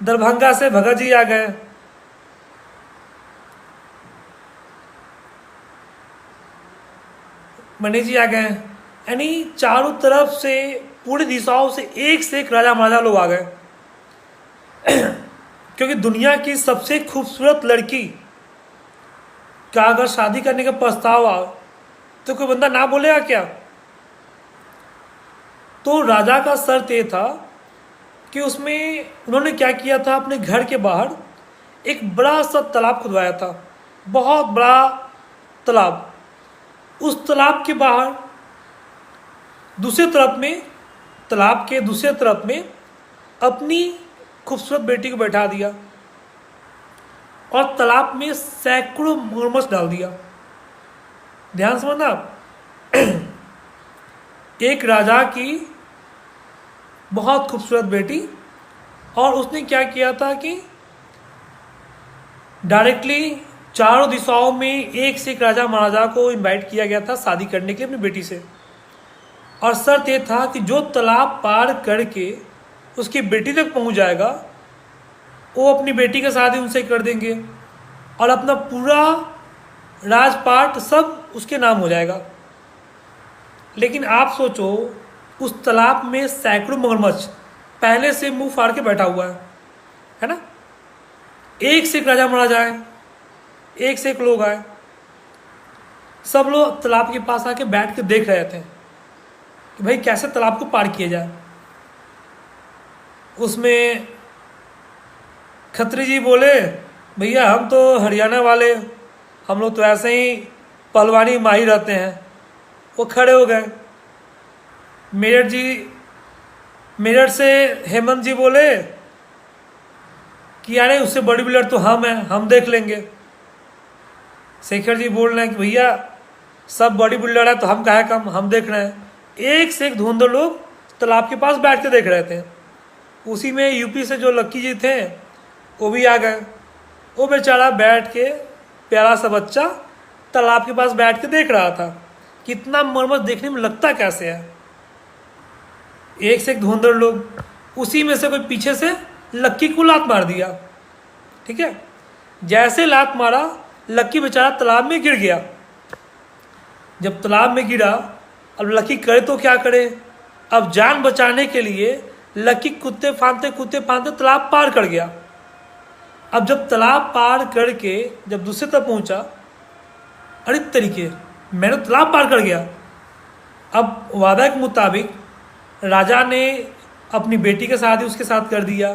दरभंगा से भगत जी आ गए, मणि जी आ गए। यानी चारों तरफ से पूरी दिशाओं से एक राजा महाराजा लोग आ गए। क्योंकि दुनिया की सबसे खूबसूरत लड़की का अगर शादी करने का प्रस्ताव आ तो कोई बंदा ना बोलेगा क्या? तो राजा का शर्त ये था कि उसमें उन्होंने क्या किया था, अपने घर के बाहर एक बड़ा सा तालाब खुदवाया था, बहुत बड़ा तालाब। उस तालाब के बाहर दूसरे तरफ में, तालाब के दूसरे तरफ में अपनी खूबसूरत बेटी को बैठा दिया और तालाब में सैकड़ों मगरमच्छ डाल दिया। ध्यान समझना आप। एक राजा की बहुत खूबसूरत बेटी, और उसने क्या किया था कि डायरेक्टली चारों दिशाओं में एक से एक राजा महाराजा को इनवाइट किया गया था शादी करने के लिए अपनी बेटी से। और शर्त यह था कि जो तालाब पार करके उसकी बेटी तक पहुंच जाएगा वो अपनी बेटी का शादी उनसे कर देंगे और अपना पूरा राजपाट सब उसके नाम हो जाएगा। लेकिन आप सोचो, उस तालाब में सैकड़ों मगरमच्छ पहले से मुंह फाड़ के बैठा हुआ है ना। एक से एक राजा महाराजा आए, एक से एक लोग आए, सब लोग तालाब के पास आके बैठ के देख रहे थे कि भाई कैसे तालाब को पार किया जाए। उसमें खत्री जी बोले, भैया हम तो हरियाणा वाले, हम लोग तो ऐसे ही पहलवानी माहिर रहते हैं। वो खड़े हो गए। मेरठ से हेमंत जी बोले कि यार उससे बड़ी बिल्डर तो हम हैं, हम देख लेंगे। शेखर जी बोल रहे हैं कि भैया सब बॉडी बिल्डर है तो हम काहे कम, हम देख रहे हैं। एक से एक धुंध लोग तालाब के पास बैठ के देख रहे थे। उसी में यूपी से जो लक्की जी थे वो भी आ गए। वो बेचारा बैठ के, प्यारा सा बच्चा तालाब के पास बैठ के देख रहा था। कितना मरमत देखने में लगता कैसे है। एक से एक धुंधर लोग, उसी में से कोई पीछे से लक्की को लात मार दिया। ठीक है, जैसे लात मारा लक्की बेचारा तालाब में गिर गया। जब तालाब में गिरा, अब लक्की करे तो क्या करे। अब जान बचाने के लिए लकी कूदते फांदते तालाब पार कर गया। अब जब तालाब पार करके जब दूसरे तक पहुंचा, अरे तरीके मैंने तालाब पार कर गया। अब वादा के मुताबिक राजा ने अपनी बेटी का शादी उसके साथ कर दिया,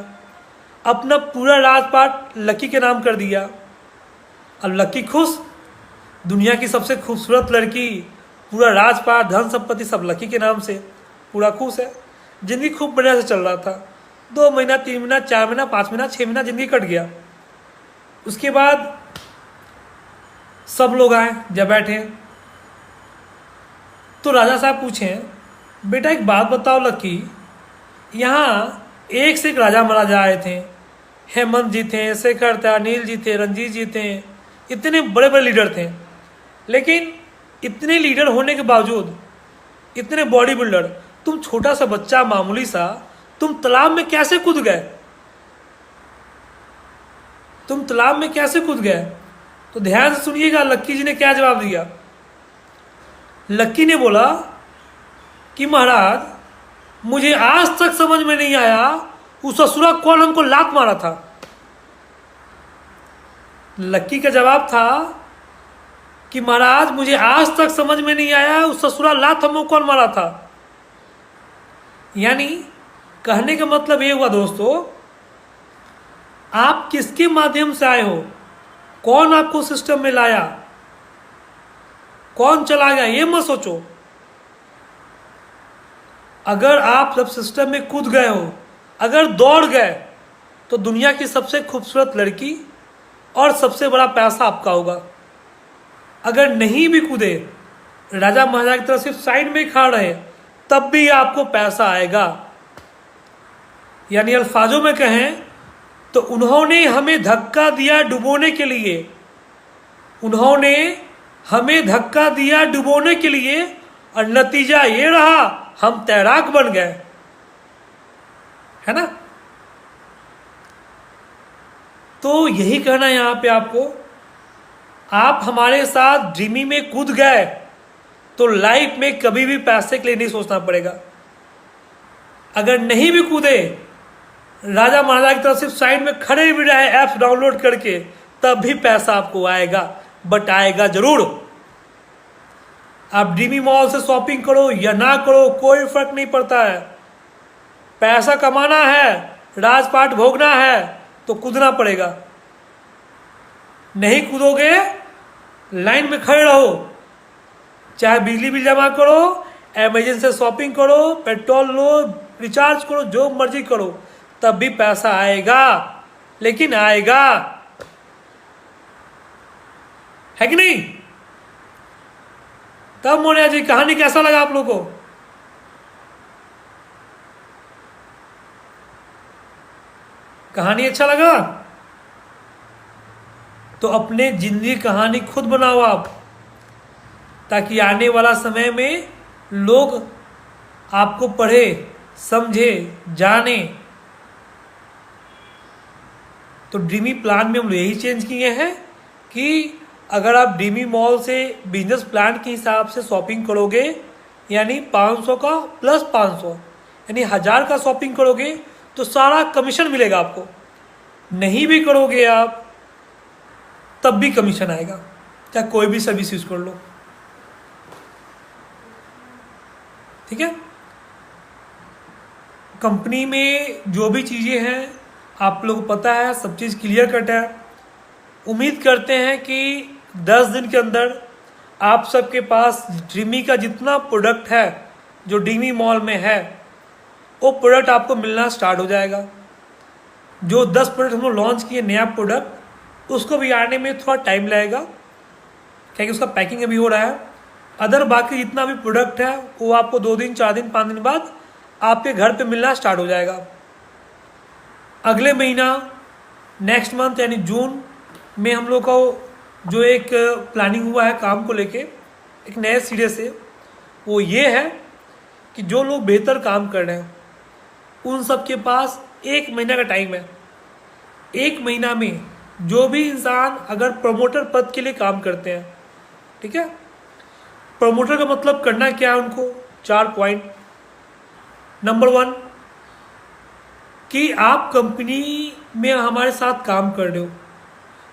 अपना पूरा राजपाट लकी के नाम कर दिया। अब लकी खुश, दुनिया की सबसे खूबसूरत लड़की, पूरा राजपाट धन संपत्ति सब लकी के नाम से, पूरा खुश है। जिंदगी खूब बढ़िया से चल रहा था। 2 महीना 3 महीना 4 महीना 5 महीना 6 महीना जिंदगी कट गया। उसके बाद सब लोग आए, जब बैठे तो राजा साहब पूछे, बेटा एक बात बताओ लकी, यहाँ एक से एक राजा महाराजा आए थे, हेमंत जी थे, शेखर थे, अनिल जी थे, रंजीत जी थे, इतने बड़े बड़े लीडर थे, लेकिन इतने लीडर होने के बावजूद, इतने बॉडी बिल्डर, तुम छोटा सा बच्चा मामूली सा, तुम तालाब में कैसे कूद गए? तुम तालाब में कैसे कूद गए? तो ध्यान से सुनिएगा लक्की जी ने क्या जवाब दिया। लक्की ने बोला कि महाराज मुझे आज तक समझ में नहीं आया उस ससुरा कौन हमको लात मारा था। लक्की का जवाब था कि महाराज मुझे आज तक समझ में नहीं आया उस ससुरा लात हमको कौन मारा था। यानी कहने का मतलब ये हुआ दोस्तों, आप किसके माध्यम से आए हो, कौन आपको सिस्टम में लाया, कौन चला गया, ये मत सोचो। अगर आप जब सिस्टम में कूद गए हो, अगर दौड़ गए, तो दुनिया की सबसे खूबसूरत लड़की और सबसे बड़ा पैसा आपका होगा। अगर नहीं भी कूदे, राजा महाराजा की तरफ सिर्फ साइड में खा रहे, तब भी आपको पैसा आएगा। यानी अल्फाजों में कहें तो उन्होंने हमें धक्का दिया डुबोने के लिए, उन्होंने हमें धक्का दिया डुबोने के लिए, और नतीजा ये रहा हम तैराक बन गए, है ना। तो यही कहना है यहां पे आपको, आप हमारे साथ ड्रीमी में कूद गए तो लाइफ में कभी भी पैसे के लिए नहीं सोचना पड़ेगा। अगर नहीं भी कूदे, राजा महाराजा की तरफ सिर्फ साइड में खड़े भी रहे ऐप्स डाउनलोड करके, तब भी पैसा आपको आएगा, बट आएगा जरूर। आप ड्रीमी मॉल से शॉपिंग करो या ना करो, कोई फर्क नहीं पड़ता है। पैसा कमाना है, राजपाट भोगना है, तो कूदना पड़ेगा। नहीं कूदोगे, लाइन में खड़े रहो, चाहे बिजली बिल जमा करो, अमेजन से शॉपिंग करो, पेट्रोल लो, रिचार्ज करो, जो मर्जी करो, तब भी पैसा आएगा, लेकिन आएगा, है कि नहीं। तब मोनिया जी कहानी कैसा लगा आप लोगों को? कहानी अच्छा लगा? तो अपने जिंदगी कहानी खुद बनाओ आप, ताकि आने वाला समय में लोग आपको पढ़े, समझे, जाने। तो ड्रीमी प्लान में हम लोग यही चेंज किए हैं कि अगर आप ड्रीमी मॉल से बिजनेस प्लान के हिसाब से शॉपिंग करोगे, यानी 500 का प्लस 500 यानी 1000 का शॉपिंग करोगे, तो सारा कमीशन मिलेगा आपको। नहीं भी करोगे आप, तब भी कमीशन आएगा, चाहे कोई भी सर्विस यूज कर लो, ठीक है। कंपनी में जो भी चीज़ें हैं आप लोग को पता है, सब चीज़ क्लियर कट है। उम्मीद करते हैं कि 10 दिन के अंदर आप सबके पास ड्रीमी का जितना प्रोडक्ट है जो ड्रीमी मॉल में है, वो प्रोडक्ट आपको मिलना स्टार्ट हो जाएगा। जो 10 प्रोडक्ट हम लोग लॉन्च किए नया प्रोडक्ट, उसको भी आने में थोड़ा टाइम लगेगा, क्योंकि उसका पैकिंग अभी हो रहा है। अदर बाकी जितना भी प्रोडक्ट है वो आपको 2 दिन 4 दिन 5 दिन बाद आपके घर पे मिलना स्टार्ट हो जाएगा। अगले महीना नेक्स्ट मंथ यानी जून में हम लोग को जो एक प्लानिंग हुआ है काम को लेके एक नए सिरे से, वो ये है कि जो लोग बेहतर काम कर रहे हैं उन सब के पास 1 महीना का टाइम है। 1 महीना में जो भी इंसान अगर प्रमोटर पद के लिए काम करते हैं, ठीक है, प्रमोटर का मतलब करना क्या है उनको, 4 पॉइंट। नंबर 1, कि आप कंपनी में हमारे साथ काम कर रहे हो,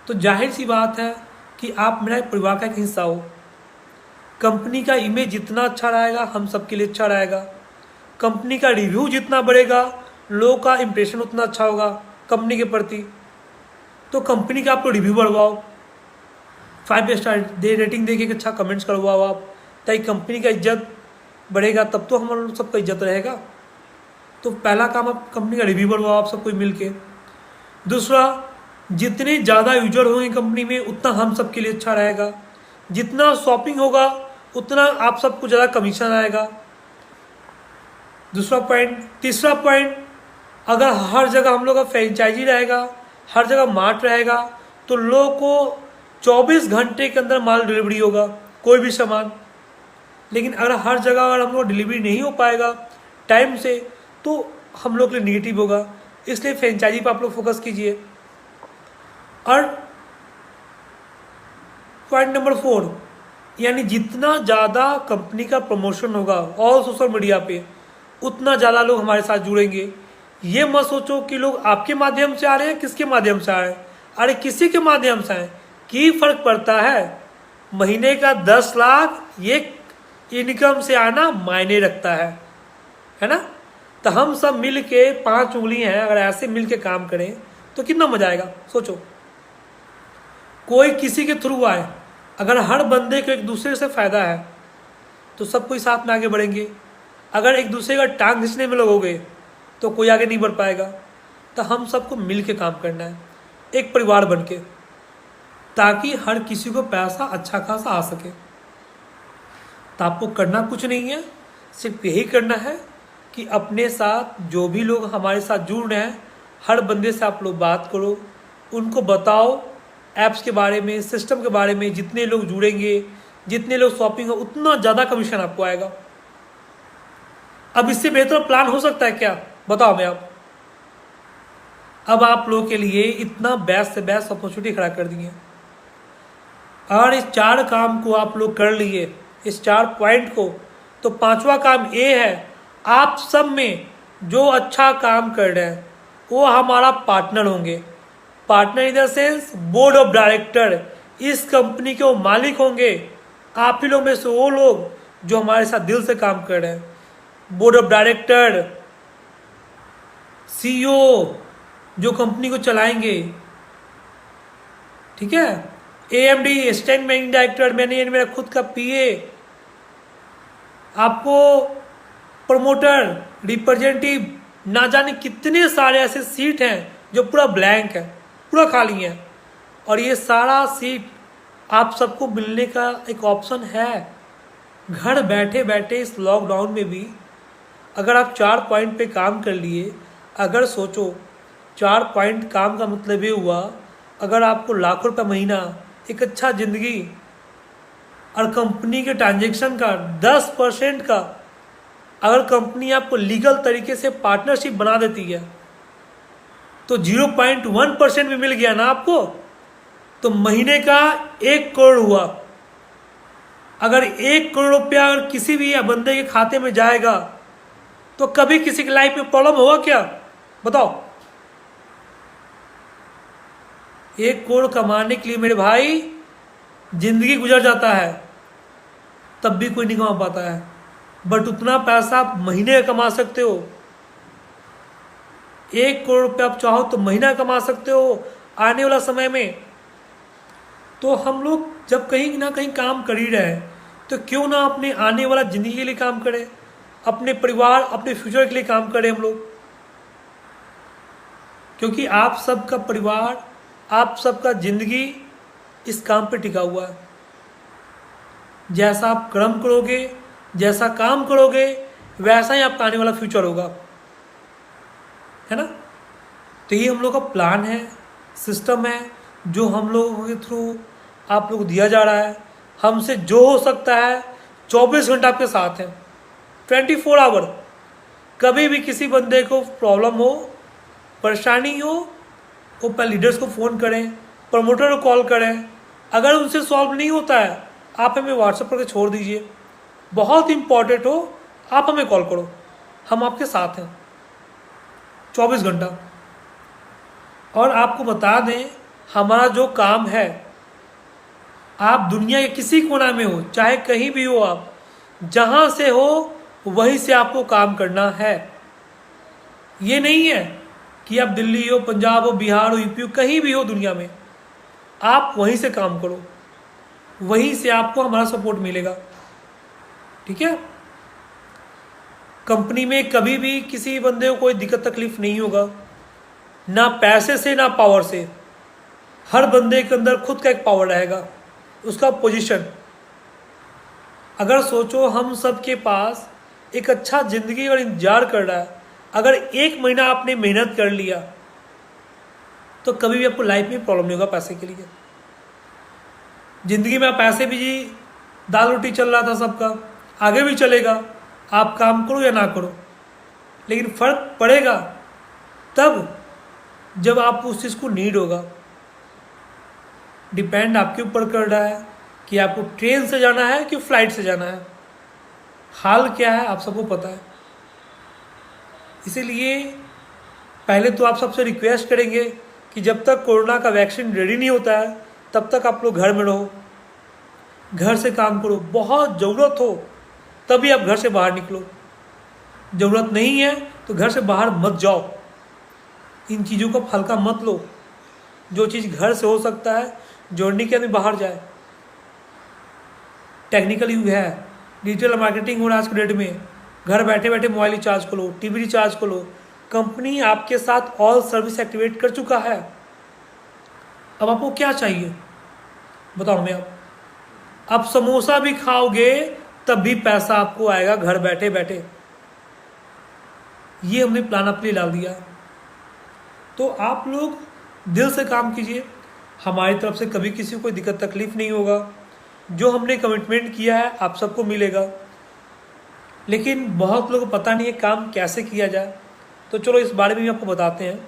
तो जाहिर सी बात है कि आप मेरा परिवार का एक हिस्सा हो। कंपनी का इमेज जितना अच्छा रहेगा हम सबके लिए अच्छा रहेगा। कंपनी का रिव्यू जितना बढ़ेगा लोगों का इंप्रेशन उतना अच्छा होगा कंपनी के प्रति। तो कंपनी का आप लोग रिव्यू बढ़वाओ, 5 स्टार दे रेटिंग देके एक अच्छा कमेंट्स करवाओ आप, ताकि कंपनी का इज्जत बढ़ेगा, तब तो हम लोग सबका इज्जत रहेगा। तो पहला काम आप कंपनी का रिव्यू बढ़वाओ आप सब कोई मिल के। दूसरा, जितने ज़्यादा यूजर होंगे कंपनी में उतना हम सबके लिए अच्छा रहेगा। जितना शॉपिंग होगा उतना आप सबको ज़्यादा कमीशन आएगा। दूसरा पॉइंट। तीसरा पॉइंट, अगर हर जगह हम लोग का फ्रेंचाइजी रहेगा, हर जगह मार्ट रहेगा, तो लोगों को 24 घंटे के अंदर माल डिलीवरी होगा कोई भी सामान। लेकिन अगर हर जगह अगर हम लोग डिलीवरी नहीं हो पाएगा टाइम से, तो हम लोग के लिए निगेटिव होगा। इसलिए फ्रेंचाइजी पर आप लोग फोकस कीजिए। और पॉइंट नंबर 4, यानी जितना ज़्यादा कंपनी का प्रमोशन होगा और सोशल मीडिया पे, उतना ज़्यादा लोग हमारे साथ जुड़ेंगे। ये मत सोचो कि लोग आपके माध्यम से आ रहे हैं, किसके माध्यम से आ रहे हैं। अरे किसी के माध्यम से आए की फर्क पड़ता है। महीने का 10 लाख ये इनकम से आना मायने रखता है ना। तो हम सब मिल के 5 उंगली हैं, अगर ऐसे मिल के काम करें तो कितना मजा आएगा। सोचो, कोई किसी के थ्रू आए, अगर हर बंदे को एक दूसरे से फायदा है तो सब कोई साथ में आगे बढ़ेंगे। अगर एक दूसरे का टांग खींचने में लगोगे तो कोई आगे नहीं बढ़ पाएगा। तो हम सबको मिल के काम करना है, एक परिवार बन के, ताकि हर किसी को पैसा अच्छा खासा आ सके। तो आपको करना कुछ नहीं है, सिर्फ यही करना है कि अपने साथ जो भी लोग हमारे साथ जुड़ रहे हैं, हर बंदे से आप लोग बात करो, उनको बताओ ऐप्स के बारे में, सिस्टम के बारे में। जितने लोग जुड़ेंगे, जितने लोग शॉपिंग हो, उतना ज़्यादा कमीशन आपको आएगा। अब इससे बेहतर प्लान हो सकता है क्या, बताओ मैं। अब आप लोगों के लिए इतना बेस्ट से बेस्ट अपॉर्चुनिटी खड़ा कर दी है। और इस 4 काम को आप लोग कर लिए, इस 4 पॉइंट को, तो 5वां काम ये है, आप सब में जो अच्छा काम कर रहे हैं वो हमारा पार्टनर होंगे। Partner in the sense board of director. इस कंपनी के वो मालिक होंगे। आप ही लोग में से वो लोग जो हमारे साथ दिल से काम कर रहे हैं। बोर्ड ऑफ डायरेक्टर, सीईओ जो कंपनी को चलाएंगे, ठीक है, एएमडी असिस्टेंट मैनेजिंग डायरेक्टर, मेरा खुद का पीए, आपको प्रमोटर, रिप्रेजेंटेटिव, ना जाने कितने सारे ऐसे सीट हैं जो पूरा ब्लैंक है, पूरा खाली है। और ये सारा सीट आप सबको मिलने का एक ऑप्शन है। घर बैठे बैठे इस लॉकडाउन में भी अगर आप 4 पॉइंट पे काम कर लिए, अगर सोचो 4 पॉइंट काम का मतलब ये हुआ, अगर आपको लाखों रुपये महीना, एक अच्छा ज़िंदगी, और कंपनी के ट्रांजैक्शन का 10% का अगर कंपनी आपको लीगल तरीके से पार्टनरशिप बना देती है, तो 0.1% भी मिल गया ना आपको, तो महीने का 1 करोड़ हुआ। अगर 1 करोड़ रुपया अगर किसी भी बंदे के खाते में जाएगा तो कभी किसी की लाइफ में प्रॉब्लम होगा क्या, बताओ। 1 करोड़ कमाने के लिए मेरे भाई जिंदगी गुजर जाता है, तब भी कोई नहीं कमा पाता है। बट उतना पैसा आप महीने कमा सकते हो। 1 करोड़ रुपये आप चाहो तो महीना कमा सकते हो आने वाला समय में। तो हम लोग जब कहीं ना कहीं काम कर ही रहे हैं, तो क्यों ना अपने आने वाला जिंदगी के लिए काम करें, अपने परिवार, अपने फ्यूचर के लिए काम करें हम लोग। क्योंकि आप सबका परिवार, आप सबका जिंदगी इस काम पे टिका हुआ है। जैसा आप कर्म करोगे, जैसा काम करोगे, वैसा ही आपका आने वाला फ्यूचर होगा, है ना। तो ये हम लोग का प्लान है, सिस्टम है, जो हम लोगों के थ्रू आप लोग को दिया जा रहा है। हमसे जो हो सकता है 24 घंटा आपके साथ हैं, 24 आवर। कभी भी किसी बंदे को प्रॉब्लम हो, परेशानी हो, वो पहले लीडर्स को फ़ोन करें, प्रमोटर को कॉल करें। अगर उनसे सॉल्व नहीं होता है, आप हमें व्हाट्सएप करके छोड़ दीजिए। बहुत इंपॉर्टेंट हो, आप हमें कॉल करो, हम आपके साथ हैं। 24 घंटा। और आपको बता दें, हमारा जो काम है, आप दुनिया के किसी कोना में हो, चाहे कहीं भी हो, आप जहाँ से हो वहीं से आपको काम करना है। ये नहीं है कि आप दिल्ली हो, पंजाब हो, बिहार हो, यूपी हो, कहीं भी हो दुनिया में, आप वहीं से काम करो, वहीं से आपको हमारा सपोर्ट मिलेगा। ठीक है। कंपनी में कभी भी किसी बंदे को कोई दिक्कत तकलीफ नहीं होगा, ना पैसे से ना पावर से। हर बंदे के अंदर खुद का एक पावर रहेगा, उसका पोजीशन। अगर सोचो हम सब के पास एक अच्छा जिंदगी और इंतजार कर रहा है, अगर 1 महीना आपने मेहनत कर लिया तो कभी भी आपको लाइफ में प्रॉब्लम नहीं होगा पैसे के लिए। जिंदगी में आप पैसे भी जी, दाल रोटी चल रहा था सबका, आगे भी चलेगा, आप काम करो या ना करो, लेकिन फर्क पड़ेगा तब जब आप उस चीज़ को नीड होगा। डिपेंड आपके ऊपर कर रहा है कि आपको ट्रेन से जाना है कि फ्लाइट से जाना है। हाल क्या है आप सबको पता है। इसीलिए पहले तो आप सबसे रिक्वेस्ट करेंगे कि जब तक कोरोना का वैक्सीन रेडी नहीं होता है तब तक आप लोग घर में रहो, घर से काम करो। बहुत ज़रूरत हो तभी आप घर से बाहर निकलो, ज़रूरत नहीं है तो घर से बाहर मत जाओ। इन चीज़ों को हल्का मत लो। जो चीज़ घर से हो सकता है, जोड़ने के आदमी बाहर जाए। टेक्निकल युग है, डिजिटल मार्केटिंग हो रहा है आज के डेट में। घर बैठे बैठे मोबाइल रिचार्ज करो, टीवी रिचार्ज करो। कंपनी आपके साथ ऑल सर्विस एक्टिवेट कर चुका है। अब आपको क्या चाहिए बताओ मैं। आप समोसा भी खाओगे तब भी पैसा आपको आएगा घर बैठे बैठे। ये हमने प्लान अपने लिए डाल दिया। तो आप लोग दिल से काम कीजिए, हमारी तरफ से कभी किसी को कोई दिक्कत तकलीफ नहीं होगा। जो हमने कमिटमेंट किया है आप सबको मिलेगा। लेकिन बहुत लोगों को पता नहीं है काम कैसे किया जाए, तो चलो इस बारे में भी आपको बताते हैं।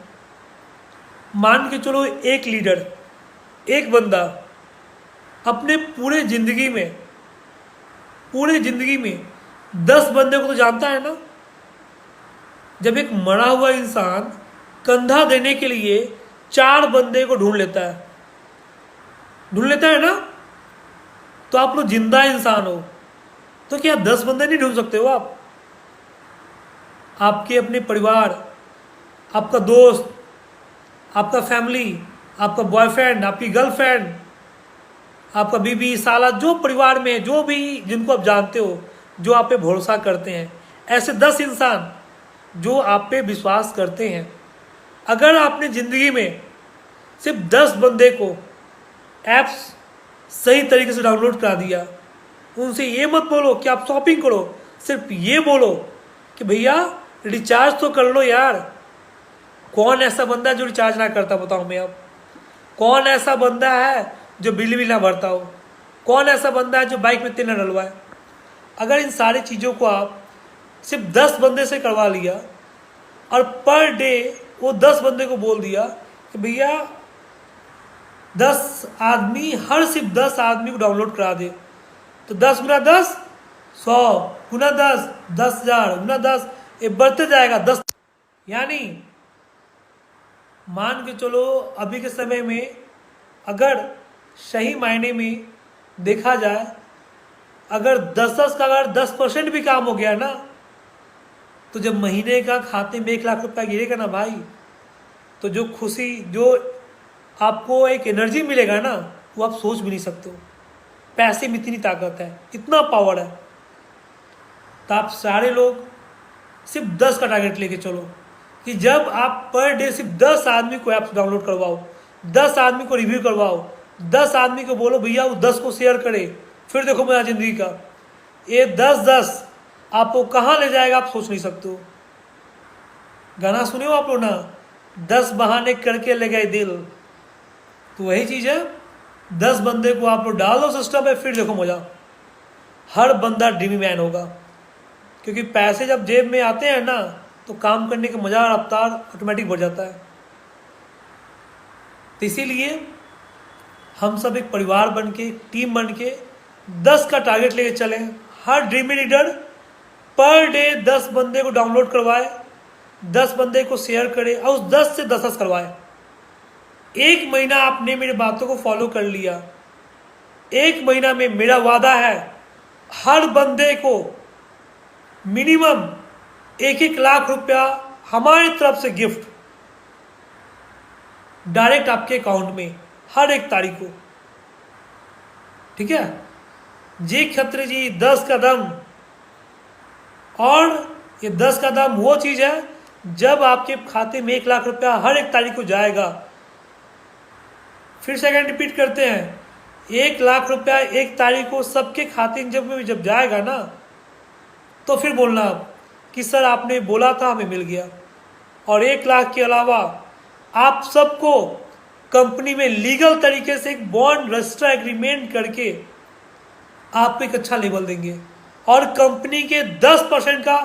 मान के चलो एक लीडर, एक बंदा अपने पूरे जिंदगी में 10 बंदे को तो जानता है ना। जब एक मरा हुआ इंसान कंधा देने के लिए 4 बंदे को ढूंढ लेता है ना, तो आप लोग जिंदा इंसान हो तो क्या 10 बंदे नहीं ढूंढ सकते हो आप? आपके अपने परिवार, आपका दोस्त, आपका फैमिली, आपका बॉयफ्रेंड, आपकी गर्लफ्रेंड, आपका बीबी, साला, जो परिवार में जो भी जिनको आप जानते हो, जो आप पे भरोसा करते हैं, ऐसे 10 इंसान जो आप पे विश्वास करते हैं। अगर आपने ज़िंदगी में सिर्फ 10 बंदे को ऐप्स सही तरीके से डाउनलोड करा दिया, उनसे ये मत बोलो कि आप शॉपिंग करो, सिर्फ ये बोलो कि भैया रिचार्ज तो कर लो यार। कौन ऐसा बंदा है जो रिचार्ज ना करता बताओ मैं अब? कौन ऐसा बंदा है जो बिजली बिल ना भरता हो? कौन ऐसा बंदा है जो बाइक में तेल ना डलवाए? अगर इन सारी चीज़ों को आप सिर्फ 10 बंदे से करवा लिया और पर डे वो 10 बंदे को बोल दिया कि भैया 10 आदमी, हर सिर्फ 10 आदमी को डाउनलोड करा दे, तो 10 गुना 10 100 गुना 10 10,000 गुना 10, ये बढ़ते जाएगा 10। यानी मान के चलो अभी के समय में अगर सही मायने में देखा जाए, अगर 10 का अगर 10% भी काम हो गया ना, तो जब महीने का खाते में 1 लाख रुपया गिरेगा ना भाई, तो जो खुशी, जो आपको एक एनर्जी मिलेगा ना, वो आप सोच भी नहीं सकते हो। पैसे में इतनी ताकत है, इतना पावर है। तो आप सारे लोग सिर्फ 10 का टारगेट लेके चलो कि जब आप पर डे सिर्फ 10 आदमी को ऐप्स डाउनलोड करवाओ, 10 आदमी को रिव्यू करवाओ, 10 आदमी को बोलो भैया वो 10 को शेयर करे, फिर देखो मेरा जिंदगी का ये 10-10 आपको कहाँ ले जाएगा आप सोच नहीं सकते हो। गाना सुने हो आप लोग ना, 10 बहाने करके ले गए दिल, तो वही चीज़ है। 10 बंदे को आप लोग डाल दो सिस्टम में, फिर देखो मजा। हर बंदा ड्रीमी मैन होगा, क्योंकि पैसे जब जेब में आते हैं ना तो काम करने का मजा और रफ्तार ऑटोमेटिक बढ़ जाता है। तो इसीलिए हम सब एक परिवार बन के, टीम बन के 10 का टारगेट लेके चले। हर ड्रीमी लीडर पर डे 10 बंदे को डाउनलोड करवाए, 10 बंदे को शेयर करे और उस 10 से 10 करवाए। 1 महीना आपने मेरी बातों को फॉलो कर लिया, 1 महीना में मेरा वादा है हर बंदे को मिनिमम 1-1 लाख रुपया हमारी तरफ से गिफ्ट डायरेक्ट आपके अकाउंट में हर 1 तारीख को। ठीक है जी खत्री जी, 10 कदम। और ये 10 कदम वो चीज है जब आपके खाते में 1 लाख रुपया हर 1 तारीख को जाएगा। फिर सेकंड रिपीट करते हैं, 1 लाख रुपया 1 तारीख को सबके खाते में जब जाएगा ना, तो फिर बोलना आप कि सर आपने बोला था हमें मिल गया। और 1 लाख के अलावा आप सबको कंपनी में लीगल तरीके से एक बॉन्ड रजिस्टर एग्रीमेंट करके आपको एक अच्छा लेवल देंगे और कंपनी के 10% का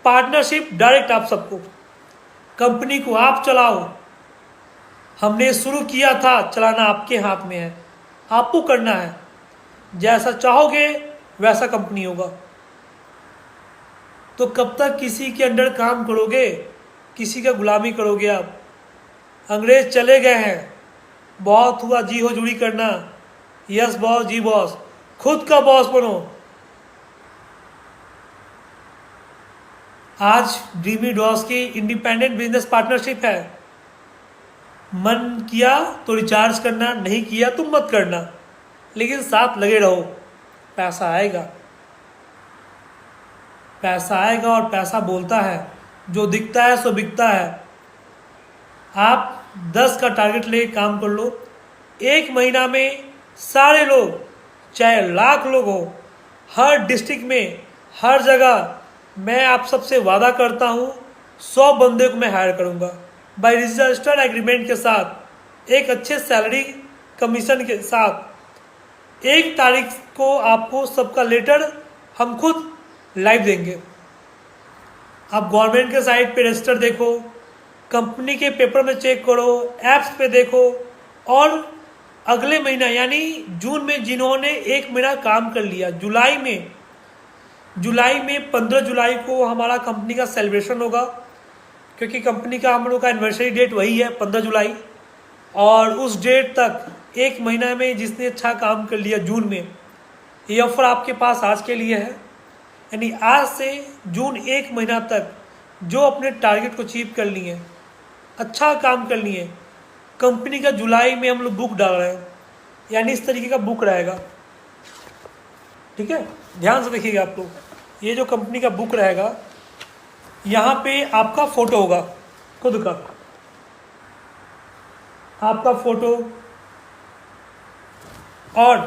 पार्टनरशिप डायरेक्ट आप सबको। कंपनी को आप चलाओ, हमने शुरू किया था, चलाना आपके हाथ में है, आपको करना है। जैसा चाहोगे वैसा कंपनी होगा। तो कब तक किसी के अंडर काम करोगे, किसी का गुलामी करोगे आप? अंग्रेज चले गए हैं, बहुत हुआ जी हो जुड़ी करना। यस बॉस, जी बॉस, खुद का बॉस बनो। आज ड्रीमी डॉस की इंडिपेंडेंट बिजनेस पार्टनरशिप है। मन किया तो रिचार्ज करना, नहीं किया तो मत करना, लेकिन साथ लगे रहो। पैसा आएगा, पैसा आएगा और पैसा बोलता है, जो दिखता है सो बिकता है। आप 10 का टारगेट लेके काम कर लो। 1 महीना में सारे लोग, चाहे लाख लोग हो, हर डिस्ट्रिक्ट में, हर जगह, मैं आप सबसे वादा करता हूँ 100 बंदे को मैं हायर करूँगा बाय रजिस्टर्ड एग्रीमेंट के साथ, एक अच्छे सैलरी कमीशन के साथ। 1 तारीख को आपको सबका लेटर हम खुद लाइव देंगे। आप गवर्नमेंट के साइट पे रजिस्टर देखो, कंपनी के पेपर में चेक करो, ऐप्स पे देखो। और अगले महीना यानी जून में जिन्होंने 1 महीना काम कर लिया, जुलाई में 15 जुलाई को हमारा कंपनी का सेलिब्रेशन होगा, क्योंकि कंपनी का हम लोग का एनिवर्सरी डेट वही है 15 जुलाई। और उस डेट तक 1 महीना में जिसने अच्छा काम कर लिया जून में, ये ऑफर आपके पास आज के लिए है। यानी आज से जून 1 महीना तक जो अपने टारगेट को अचीव कर लिए, अच्छा काम कर लिए, कंपनी का जुलाई में हम लोग बुक डाल रहे हैं। यानी इस तरीके का बुक रहेगा। ठीक है, ध्यान से देखिएगा आप लोग। ये जो कंपनी का बुक रहेगा, यहाँ पे आपका फोटो होगा, खुद का आपका फोटो, और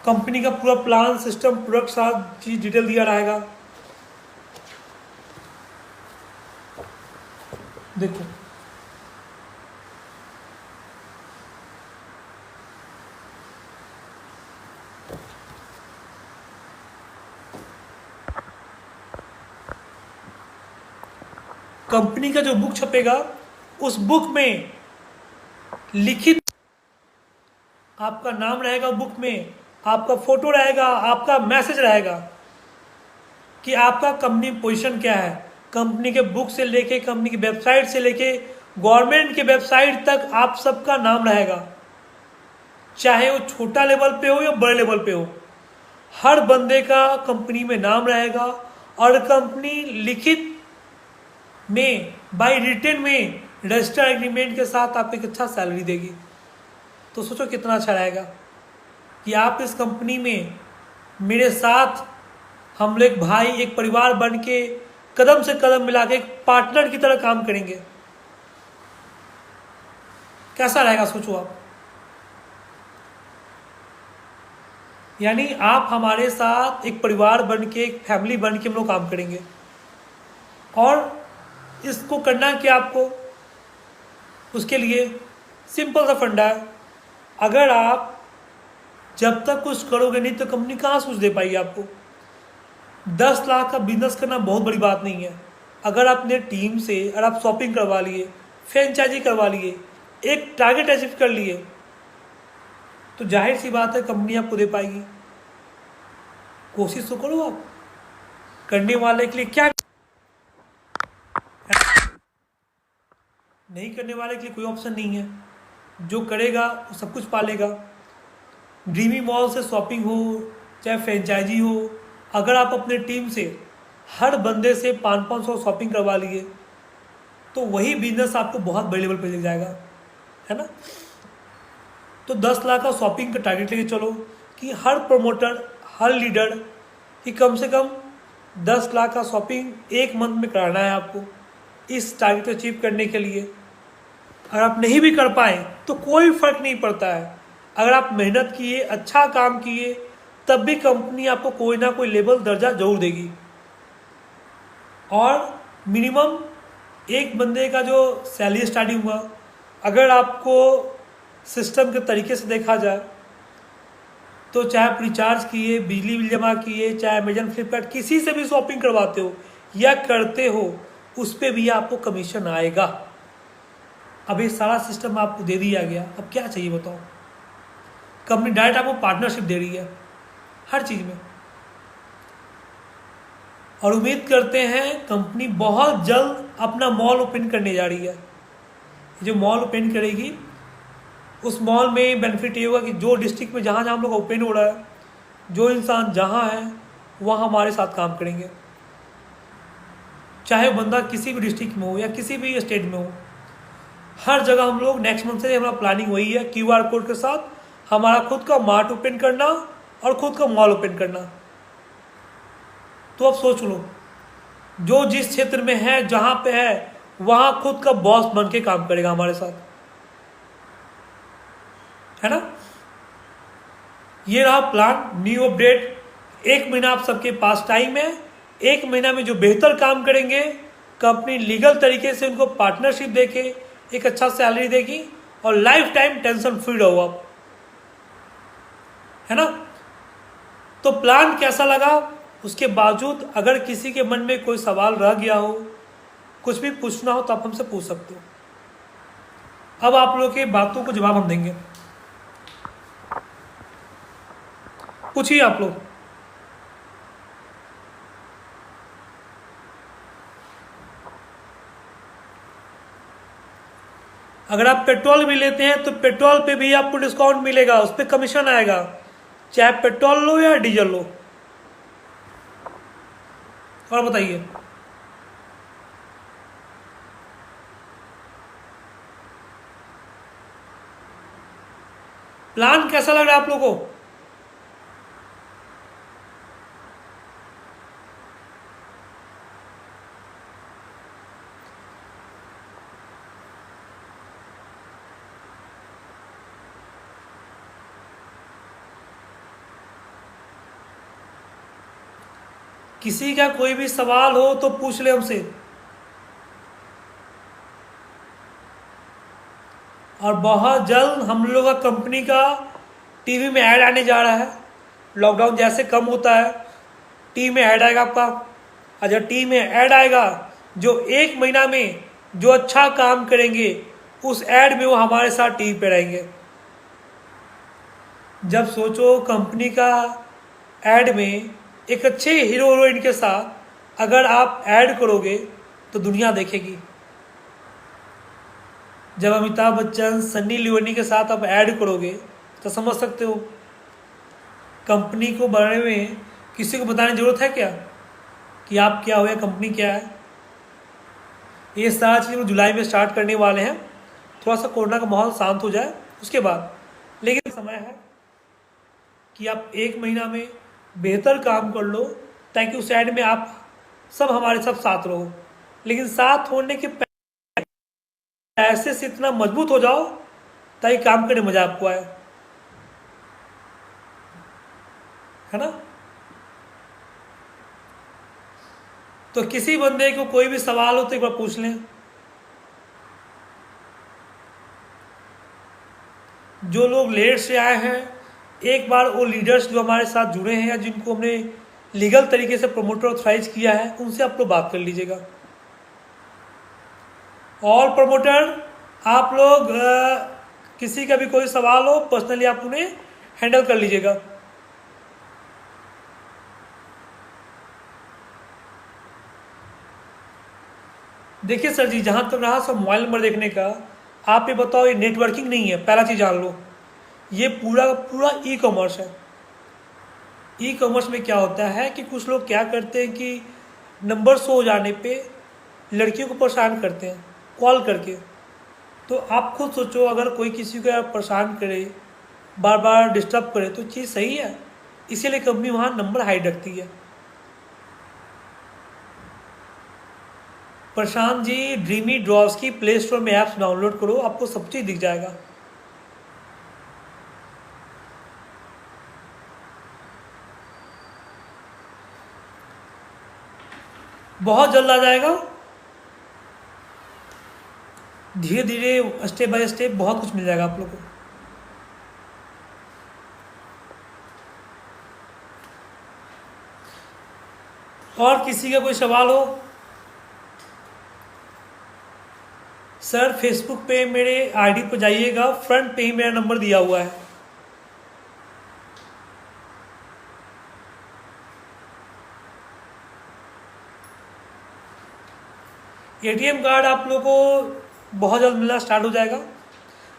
कंपनी का पूरा प्लान, सिस्टम, प्रोडक्ट, सारा चीज डिटेल दिया रहेगा। देखो कंपनी का जो बुक छपेगा, उस बुक में लिखित आपका नाम रहेगा, बुक में आपका फोटो रहेगा, आपका मैसेज रहेगा कि आपका कंपनी पोजीशन क्या है। कंपनी के बुक से लेके, कंपनी की वेबसाइट से लेके, गवर्नमेंट के वेबसाइट तक आप सबका नाम रहेगा, चाहे वो छोटा लेवल पे हो या बड़े लेवल पे हो। हर बंदे का कंपनी में नाम रहेगा और कंपनी लिखित में, बाय रिटन में, रजिस्टर एग्रीमेंट के साथ आपको एक अच्छा सैलरी देगी। तो सोचो कितना अच्छा रहेगा कि आप इस कंपनी में मेरे साथ, हम लोग भाई, एक परिवार बन के कदम से कदम मिला के एक पार्टनर की तरह काम करेंगे। कैसा रहेगा सोचो आप। यानी आप हमारे साथ एक परिवार बन के, एक फैमिली बन के हम लोग काम करेंगे। और इसको करना क्या आपको, उसके लिए सिंपल सा फंडा है। अगर आप जब तक कुछ करोगे नहीं तो कंपनी कहाँ से कुछ दे पाएगी आपको। 10 लाख का बिजनेस करना बहुत बड़ी बात नहीं है। अगर आपने टीम से, अगर आप शॉपिंग करवा लिए, फ्रेंचाइजी करवा लिए, एक टारगेट अचीव कर लिए, तो जाहिर सी बात है कंपनी आपको दे पाएगी। कोशिश तो करो आप। करने वाले के लिए क्या नहीं करने वाले के लिए कोई ऑप्शन नहीं है। जो करेगा वो सब कुछ पालेगा। ड्रीमी मॉल से शॉपिंग हो चाहे फ्रेंचाइजी हो, अगर आप अपने टीम से हर बंदे से 500-500 शॉपिंग करवा लिए तो वही बिजनेस आपको बहुत बड़े लेवल पर ले जाएगा, है ना। तो 10 लाख का शॉपिंग का टारगेट लेके चलो कि हर प्रमोटर, हर लीडर कि कम से कम 10 लाख का शॉपिंग एक मंथ में कराना है आपको, इस टारगेट को अचीव करने के लिए। अगर आप नहीं भी कर पाए तो कोई फर्क नहीं पड़ता है। अगर आप मेहनत किए, अच्छा काम किए, तब भी कंपनी आपको कोई ना कोई लेवल दर्जा जरूर देगी। और मिनिमम एक बंदे का जो सैलरी स्टार्टिंग हुआ, अगर आपको सिस्टम के तरीके से देखा जाए तो चाहे आप रिचार्ज किए, बिजली बिल जमा किए, चाहे अमेजन, फ्लिपकार्ट, किसी से भी शॉपिंग करवाते हो या करते हो, उस पर भी आपको कमीशन आएगा। अब ये सारा सिस्टम आपको दे दिया गया, अब क्या चाहिए बताओ। कंपनी डायरेक्ट आपको पार्टनरशिप दे रही है हर चीज़ में। और उम्मीद करते हैं कंपनी बहुत जल्द अपना मॉल ओपन करने जा रही है। जो मॉल ओपन करेगी उस मॉल में बेनिफिट ये होगा कि जो डिस्ट्रिक्ट में जहाँ जहाँ हम लोग ओपन हो रहा है, जो इंसान जहाँ है वहाँ हमारे साथ काम करेंगे, चाहे बंदा किसी भी डिस्ट्रिक्ट में हो या किसी भी स्टेट में हो। हर जगह हम लोग नेक्स्ट मंथ से हमारा प्लानिंग वही है, QR कोड के साथ हमारा खुद का मार्ट ओपन करना और खुद का मॉल ओपन करना। तो अब सोच लो, जो जिस क्षेत्र में है, जहाँ पे है, वहाँ खुद का बॉस बन के काम करेगा हमारे साथ, है ना। ये रहा प्लान, न्यू अपडेट। 1 महीना आप सबके पास टाइम है। 1 महीना में जो बेहतर काम करेंगे, कंपनी लीगल तरीके से उनको पार्टनरशिप देके एक अच्छा सैलरी देगी और लाइफ टाइम टेंशन फ्री रहो आप, है ना। तो प्लान कैसा लगा, उसके बावजूद अगर किसी के मन में कोई सवाल रह गया हो, कुछ भी पूछना हो तो आप हमसे पूछ सकते हो। अब आप लोगों की बातों को जवाब हम देंगे, पूछिए आप लोग। अगर आप पेट्रोल भी लेते हैं तो पेट्रोल पे भी आपको डिस्काउंट मिलेगा, उस पर कमीशन आएगा, चाहे पेट्रोल लो या डीजल लो। और बताइए, प्लान कैसा लग रहा है आप लोगों को। किसी का कोई भी सवाल हो तो पूछ ले हमसे। और बहुत जल्द हम लोग का कंपनी का टीवी में ऐड आने जा रहा है। लॉकडाउन जैसे कम होता है, टीवी में ऐड आएगा आपका। और जब टीवी में ऐड आएगा, जो 1 महीना में जो अच्छा काम करेंगे, उस ऐड में वो हमारे साथ टीवी पे रहेंगे। जब सोचो कंपनी का ऐड में एक अच्छे हीरो हीरोइन के साथ अगर आप ऐड करोगे तो दुनिया देखेगी। जब अमिताभ बच्चन, सन्नी लियोनी के साथ आप ऐड करोगे तो समझ सकते हो कंपनी को बारे में किसी को बताने की जरूरत है क्या कि आप क्या हो या कंपनी क्या है। ये सारा चीज़ हम जुलाई में स्टार्ट करने वाले हैं, थोड़ा सा कोरोना का माहौल शांत हो जाए उसके बाद। लेकिन समय है कि आप 1 महीना में बेहतर काम कर लो ताकि उस ऐड में आप सब हमारे साथ रहो। लेकिन साथ होने के ऐसे से इतना मजबूत हो जाओ ताकि काम करने मजा आपको आए, है ना। तो किसी बंदे को कोई भी सवाल हो तो एक बार पूछ लें। जो लोग लेट से आए हैं, एक बार वो लीडर्स जो हमारे साथ जुड़े हैं या जिनको हमने लीगल तरीके से प्रमोटर ऑथराइज किया है, उनसे आप लोग बात कर लीजिएगा। और प्रमोटर आप लोग किसी का भी कोई सवाल हो पर्सनली आप उन्हें हैंडल कर लीजिएगा। देखिए सर जी, जहाँ तक रहा सब मोबाइल नंबर देखने का, आप ये बताओ, ये नेटवर्किंग नहीं है, पहला चीज़ जान लो। ये पूरा पूरा ई कॉमर्स है। ई कॉमर्स में क्या होता है कि कुछ लोग क्या करते हैं कि नंबर शो हो जाने पे लड़कियों को परेशान करते हैं कॉल करके। तो आप खुद सोचो, अगर कोई किसी को परेशान करे, बार बार डिस्टर्ब करे, तो चीज़ सही है? इसीलिए कंपनी वहाँ नंबर हाइड रखती है। प्रशांत जी, ड्रीमी ड्रॉस की प्ले स्टोर में ऐप्स डाउनलोड करो, आपको सब चीज़ दिख जाएगा। बहुत जल्द आ जाएगा। धीरे धीरे स्टेप बाय स्टेप बहुत कुछ मिल जाएगा आप लोग को। और किसी का कोई सवाल हो? सर फेसबुक पे मेरे आईडी पर जाइएगा, फ्रंट पे ही मेरा नंबर दिया हुआ है। एटीएम कार्ड आप लोगों को बहुत जल्द मिलना स्टार्ट हो जाएगा।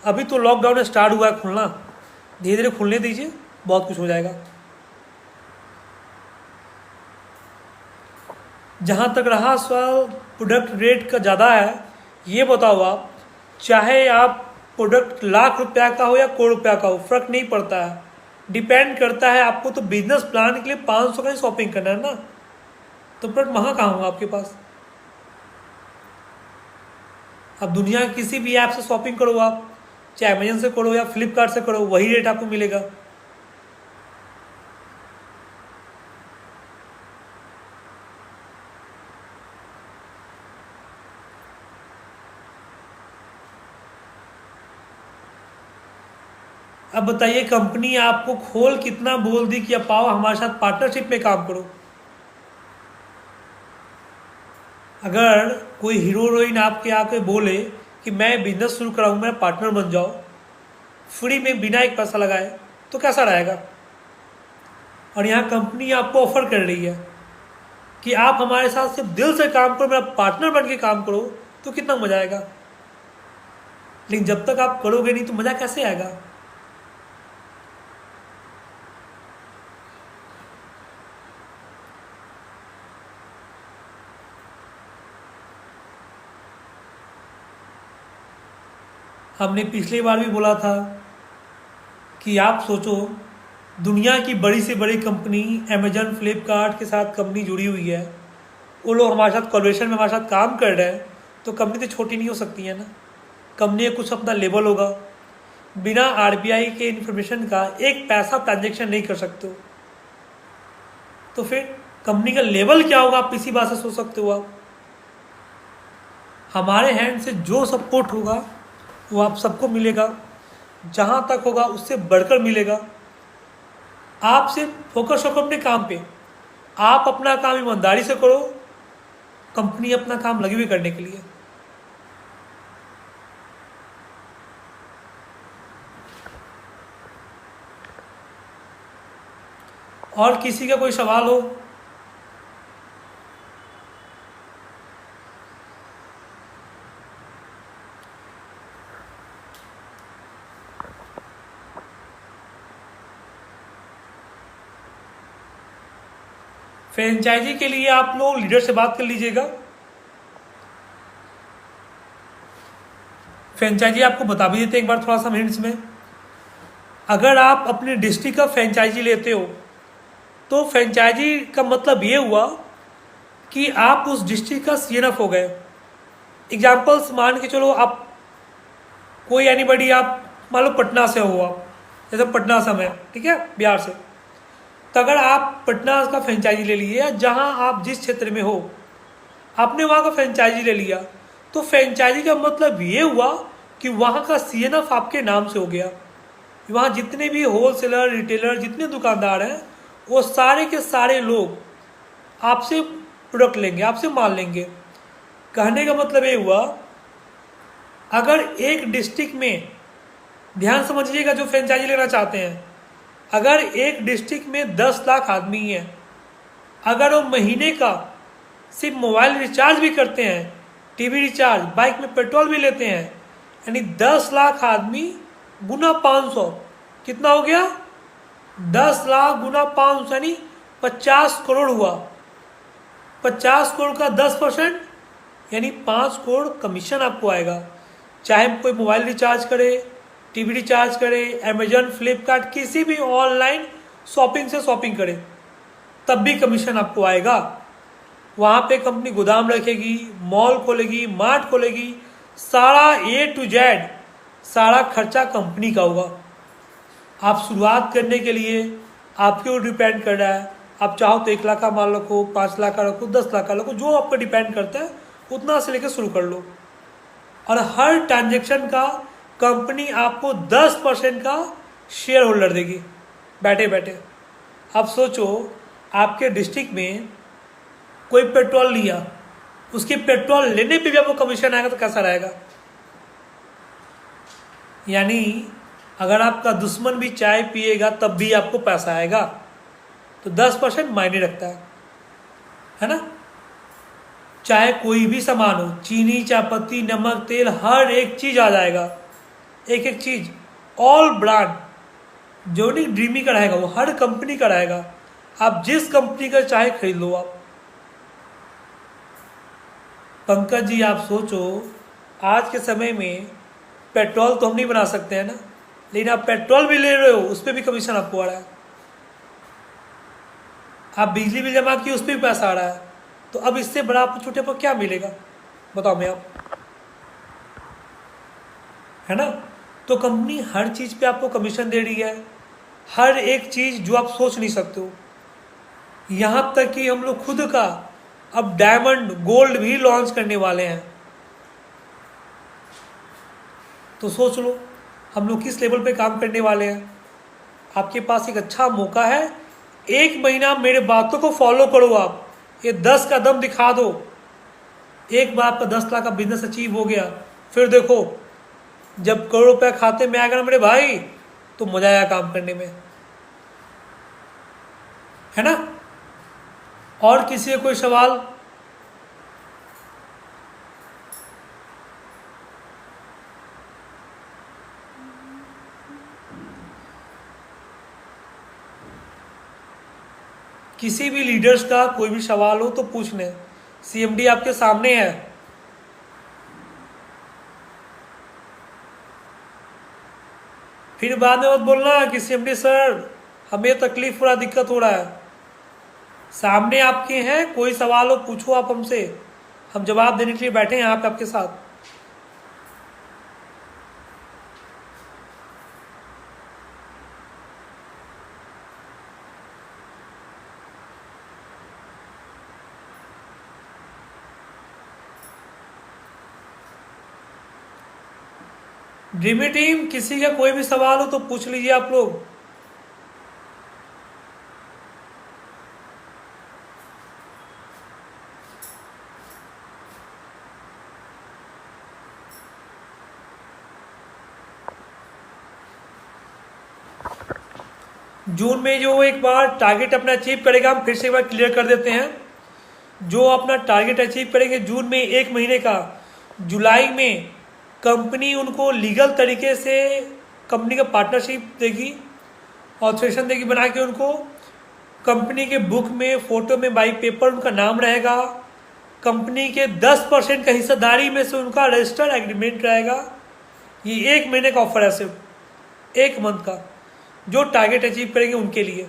अभी तो लॉकडाउन स्टार्ट हुआ है खुलना, धीरे धीरे खुलने दीजिए, बहुत कुछ हो जाएगा। जहाँ तक रहा सवाल प्रोडक्ट रेट का ज़्यादा है, ये बताओ आप, चाहे आप प्रोडक्ट लाख रुपया का हो या करोड़ रुपया का हो, फर्क नहीं पड़ता है। डिपेंड करता है आपको तो बिजनेस प्लान के लिए 500 का ही शॉपिंग करना है ना, तो प्रोडक्ट महंगा कहाँ होगा आपके पास? अब दुनिया के किसी भी ऐप से शॉपिंग करो आप, चाहे अमेजन से करो या फ्लिपकार्ट से करो, वही रेट आपको मिलेगा। अब बताइए, कंपनी आपको खोल कितना बोल दी कि अब पाओ हमारे साथ पार्टनरशिप में काम करो। अगर कोई हीरो हीरोइन आपके आके बोले कि मैं बिजनेस शुरू कराऊँ, मेरा पार्टनर बन जाओ, फ्री में बिना एक पैसा लगाए, तो कैसा रहेगा? और यहाँ कंपनी आपको ऑफर कर रही है कि आप हमारे साथ सिर्फ दिल से काम करो, मेरा पार्टनर बन के काम करो, तो कितना मजा आएगा। लेकिन जब तक आप करोगे नहीं तो मजा कैसे आएगा? हमने पिछली बार भी बोला था कि आप सोचो, दुनिया की बड़ी से बड़ी कंपनी अमेजन फ्लिपकार्ट के साथ कंपनी जुड़ी हुई है, वो लोग हमारे साथ कोलैबोरेशन में हमारे साथ काम कर रहे हैं, तो कंपनी तो छोटी नहीं हो सकती है ना। कंपनी का कुछ अपना लेवल होगा। बिना आरबीआई के इन्फॉर्मेशन का एक पैसा ट्रांजेक्शन नहीं कर सकते हो, तो फिर कंपनी का लेवल क्या होगा आप इसी बात से सोच सकते हो। आप हमारे हैंड से जो सपोर्ट होगा वो आप सबको मिलेगा, जहाँ तक होगा उससे बढ़कर मिलेगा। आप सिर्फ फोकस रखो अपने काम पे, आप अपना काम ईमानदारी से करो, कंपनी अपना काम लगी हुई करने के लिए। और किसी का कोई सवाल हो? फ्रेंचाइजी के लिए आप लोग लीडर से बात कर लीजिएगा। फ्रेंचाइजी आपको बता भी देते हैं एक बार थोड़ा सा मिनट्स में। अगर आप अपने डिस्ट्रिक्ट का फ्रेंचाइजी लेते हो, तो फ्रेंचाइजी का मतलब ये हुआ कि आप उस डिस्ट्रिक्ट का सीएनएफ हो गए। एग्जाम्पल्स मान के चलो, आप कोई एनीबडी, आप मान लो पटना से हो, आप जैसे पटना से मैं, ठीक है, बिहार से, तो अगर आप पटना का फ्रेंचाइजी ले लिए, या जहां आप जिस क्षेत्र में हो आपने वहां का फ्रेंचाइजी ले लिया, तो फ्रेंचाइजी का मतलब ये हुआ कि वहां का सीएनएफ आपके नाम से हो गया। वहां जितने भी होलसेलर, रिटेलर, जितने दुकानदार हैं, वो सारे के सारे लोग आपसे प्रोडक्ट लेंगे, आपसे माल लेंगे। कहने का मतलब ये हुआ, अगर एक डिस्ट्रिक्ट में, ध्यान समझिएगा जो फ्रेंचाइजी लेना चाहते हैं, अगर एक डिस्ट्रिक्ट में 10 लाख आदमी हैं, अगर वो महीने का सिर्फ मोबाइल रिचार्ज भी करते हैं टीवी रिचार्ज, बाइक में पेट्रोल भी लेते हैं, यानी 10 लाख आदमी गुना 500 कितना हो गया? 10 लाख गुना 500 यानी 50 करोड़ हुआ। 50 करोड़ का 10% यानी 5 करोड़ कमीशन आपको आएगा। चाहे कोई मोबाइल रिचार्ज करे, टीवी रिचार्ज करे, अमेजन, फ्लिपकार्ट, किसी भी ऑनलाइन शॉपिंग से शॉपिंग करे, तब भी कमीशन आपको आएगा। वहाँ पे कंपनी गोदाम रखेगी, मॉल खोलेगी, मार्ट खोलेगी, सारा A to Z सारा खर्चा कंपनी का होगा। आप शुरुआत करने के लिए आपके ऊपर डिपेंड कर रहा है। आप चाहो तो 1 लाख का माल रखो, 5 लाख का रखो, 10 लाख का रखो, जो आपका डिपेंड करता है उतना से लेकर शुरू कर लो। और हर ट्रांजेक्शन का कंपनी आपको 10% का शेयर होल्डर देगी बैठे बैठे। अब सोचो, आपके डिस्ट्रिक्ट में कोई पेट्रोल लिया, उसके पेट्रोल लेने पे भी आपको कमीशन आएगा तो कैसा रहेगा? यानी अगर आपका दुश्मन भी चाय पिएगा तब भी आपको पैसा आएगा। तो 10% मायने रखता है ना? चाहे कोई भी सामान हो, चीनी, चायपत्ती, नमक, तेल, हर एक चीज आ जाएगा। एक एक चीज, ऑल ब्रांड जो नहीं ड्रीमी का रहेगा वो हर कंपनी का रहेगा। आप जिस कंपनी का चाहे खरीद लो आप। पंकज जी, आप सोचो, आज के समय में पेट्रोल तो हम नहीं बना सकते हैं ना, लेकिन आप पेट्रोल भी ले रहे हो, उस पर भी कमीशन आपको आ रहा है। आप बिजली बिल जमा किए, उस पर भी पैसा आ रहा है। तो अब इससे बड़ा आपको छोटे पर क्या मिलेगा? बताओ मैं आप, है ना? तो कंपनी हर चीज पे आपको कमीशन दे रही है, हर एक चीज जो आप सोच नहीं सकते हो। यहां तक कि हम लोग खुद का अब डायमंड, गोल्ड भी लॉन्च करने वाले हैं। तो सोच लो हम लोग किस लेवल पे काम करने वाले हैं। आपके पास एक अच्छा मौका है। 1 महीना मेरे बातों को फॉलो करो, आप ये 10 का दम दिखा दो। एक बार आपका 10 लाख का बिजनेस अचीव हो गया, फिर देखो जब करोड़ रुपया खाते में आएगा ना मेरे भाई, तो मजा आया काम करने में, है ना? और किसी का कोई सवाल? किसी भी लीडर्स का कोई भी सवाल हो तो पूछ लें, CMD आपके सामने है। फिर बाद में मत बोलना कि CMD सर हमें तकलीफ हो रहा, दिक्कत हो रहा है। सामने आपके हैं, कोई सवाल हो पूछो आप हमसे, हम जवाब देने के लिए बैठे हैं यहाँ पे आपके साथ। ड्रीमी टीम, किसी का कोई भी सवाल हो तो पूछ लीजिए आप लोग। जून में जो एक बार टारगेट अपना अचीव करेगा, हम फिर से एक बार क्लियर कर देते हैं। जो अपना टारगेट अचीव करेंगे जून में 1 महीने का, जुलाई में कंपनी उनको लीगल तरीके से कंपनी का पार्टनरशिप देगी, ऑथराइजेशन देगी बना के उनको। कंपनी के बुक में, फोटो में, बाई पेपर उनका नाम रहेगा। कंपनी के 10% का हिस्सेदारी में से उनका रजिस्टर्ड एग्रीमेंट रहेगा। ये 1 महीने का ऑफर है, सिर्फ 1 मंथ का, जो टारगेट अचीव करेंगे उनके लिए।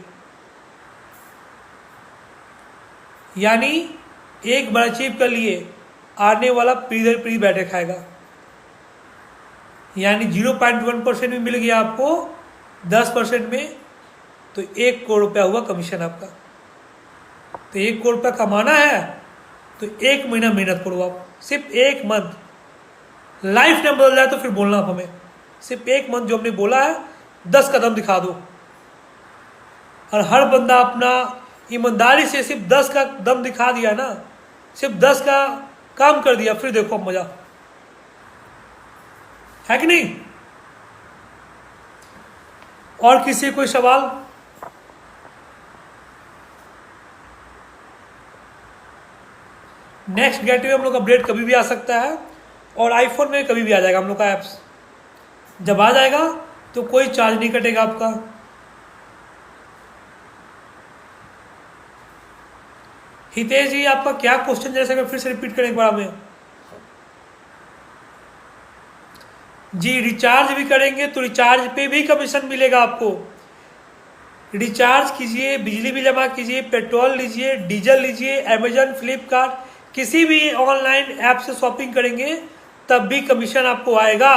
यानी एक बार अचीव कर लिए, आने वाला पीढ़ी दर पीढ़ी बैठे खाएगा। यानी 0.1% भी मिल गया आपको 10% में, तो 1 करोड़ रुपया हुआ कमीशन आपका। तो 1 करोड़ रुपया कमाना है तो 1 महीना मेहनत करो आप, सिर्फ 1 मंथ। लाइफ टाइम बदल जाए तो फिर बोलना आप हमें। सिर्फ 1 मंथ जो हमने बोला है, 10 कदम दिखा दो। और हर बंदा अपना ईमानदारी से सिर्फ 10 का दम दिखा दिया ना, सिर्फ 10 का काम कर दिया, फिर देखो मजा है कि नहीं। और किसी कोई सवाल? नेक्स्ट गेटवे हम लोग अपडेट कभी भी आ सकता है, और आईफोन में कभी भी आ जाएगा हम लोग का ऐप्स। जब आ जाएगा तो कोई चार्ज नहीं कटेगा आपका। हितेश जी, आपका क्या क्वेश्चन, जैसे फिर से रिपीट करें एक बार हमें। जी, रिचार्ज भी करेंगे तो रिचार्ज पे भी कमीशन मिलेगा आपको। रिचार्ज कीजिए, बिजली बिल जमा कीजिए, पेट्रोल लीजिए, डीजल लीजिए, अमेजन, फ्लिपकार्ट, किसी भी ऑनलाइन ऐप से शॉपिंग करेंगे तब भी कमीशन आपको आएगा।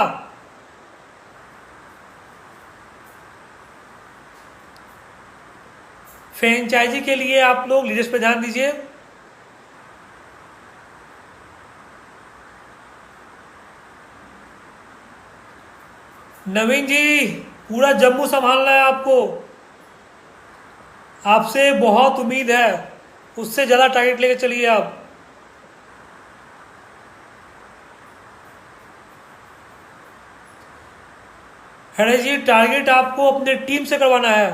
फ्रेंचाइजी के लिए आप लोग लिस्ट पर ध्यान दीजिए। नवीन जी, पूरा जम्मू संभालना है आपको, आपसे बहुत उम्मीद है, उससे ज़्यादा टारगेट लेके चलिए आप। है जी, टारगेट आपको अपने टीम से करवाना है।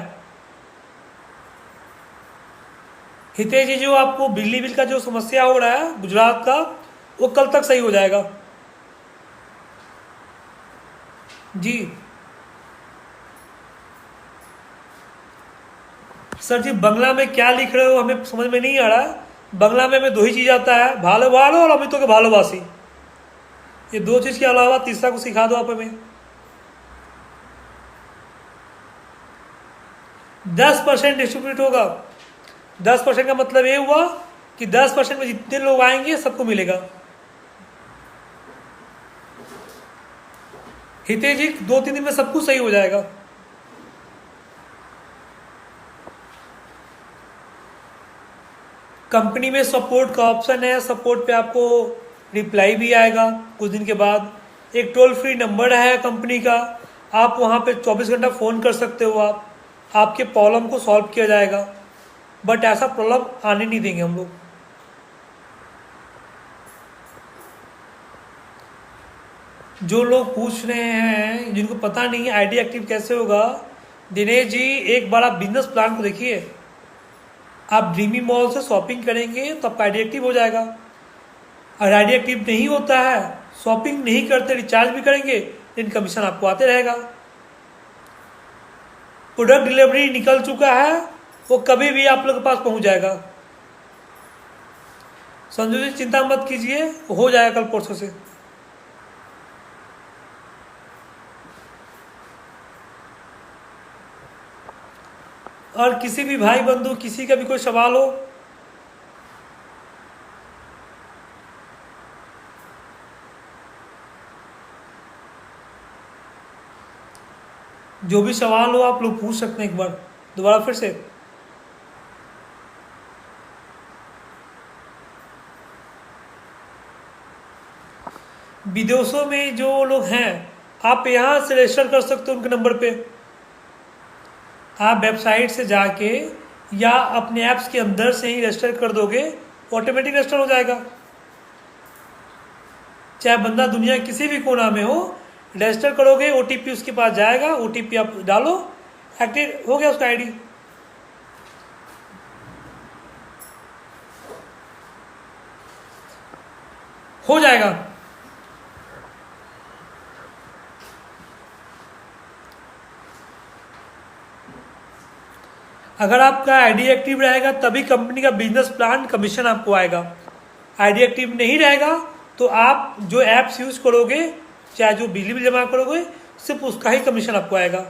हितेश जी, जो आपको बिजली बिल का जो समस्या हो रहा है गुजरात का, वो कल तक सही हो जाएगा। जी सर जी, बंगला में क्या लिख रहे हो हमें समझ में नहीं आ रहा। बंगला में हमें दो ही चीज आता है, भालो भालो और अमितों के भालोबासी। ये दो चीज के अलावा तीसरा को सिखा दो आप हमें। 10% डिस्ट्रीब्यूट होगा। 10% का मतलब ये हुआ कि 10% में जितने लोग आएंगे सबको मिलेगा। हितेश जी, 2-3 दिन में सब कुछ सही हो जाएगा। कंपनी में सपोर्ट का ऑप्शन है, सपोर्ट पे आपको रिप्लाई भी आएगा कुछ दिन के बाद। एक टोल फ्री नंबर है कंपनी का, आप वहाँ पे 24 घंटा फ़ोन कर सकते हो। आपके प्रॉब्लम को सॉल्व किया जाएगा, बट ऐसा प्रॉब्लम आने नहीं देंगे हम लोग। जो लोग पूछ रहे हैं, जिनको पता नहीं है आईडी एक्टिव कैसे होगा, दिनेश जी एक बार आप बिजनेस प्लान को देखिए। आप ड्रीमी मॉल से शॉपिंग करेंगे तो आपका आईडी एक्टिव हो जाएगा। और आईडी एक्टिव नहीं होता है, शॉपिंग नहीं करते, रिचार्ज भी करेंगे लेकिन कमीशन आपको आते रहेगा। प्रोडक्ट डिलीवरी निकल चुका है, वो कभी भी आप लोग के पास पहुंच जाएगा। संजू जी चिंता मत कीजिए, हो जाएगा कल परसों से। और किसी भी भाई बंधु, किसी का भी कोई सवाल हो, जो भी सवाल हो आप लोग पूछ सकते हैं। एक बार दोबारा फिर से। विदेशों में जो लोग हैं, आप यहाँ से रजिस्टर कर सकते हो उनके नंबर पे। आप वेबसाइट से जाके या अपने ऐप्स के अंदर से ही रजिस्टर कर दोगे, ऑटोमेटिक रजिस्टर हो जाएगा। चाहे बंदा दुनिया किसी भी कोना में हो, रजिस्टर करोगे, ओटीपी उसके पास जाएगा, ओटीपी आप डालो, एक्टिव हो गया उसका आईडी। हो जाएगा। अगर आपका आईडी एक्टिव रहेगा तभी कंपनी का बिजनेस प्लान कमीशन आपको आएगा। आईडी एक्टिव नहीं रहेगा तो आप जो ऐप्स यूज करोगे, चाहे जो बिजली बिल जमा करोगे, सिर्फ उसका ही कमीशन आपको आएगा।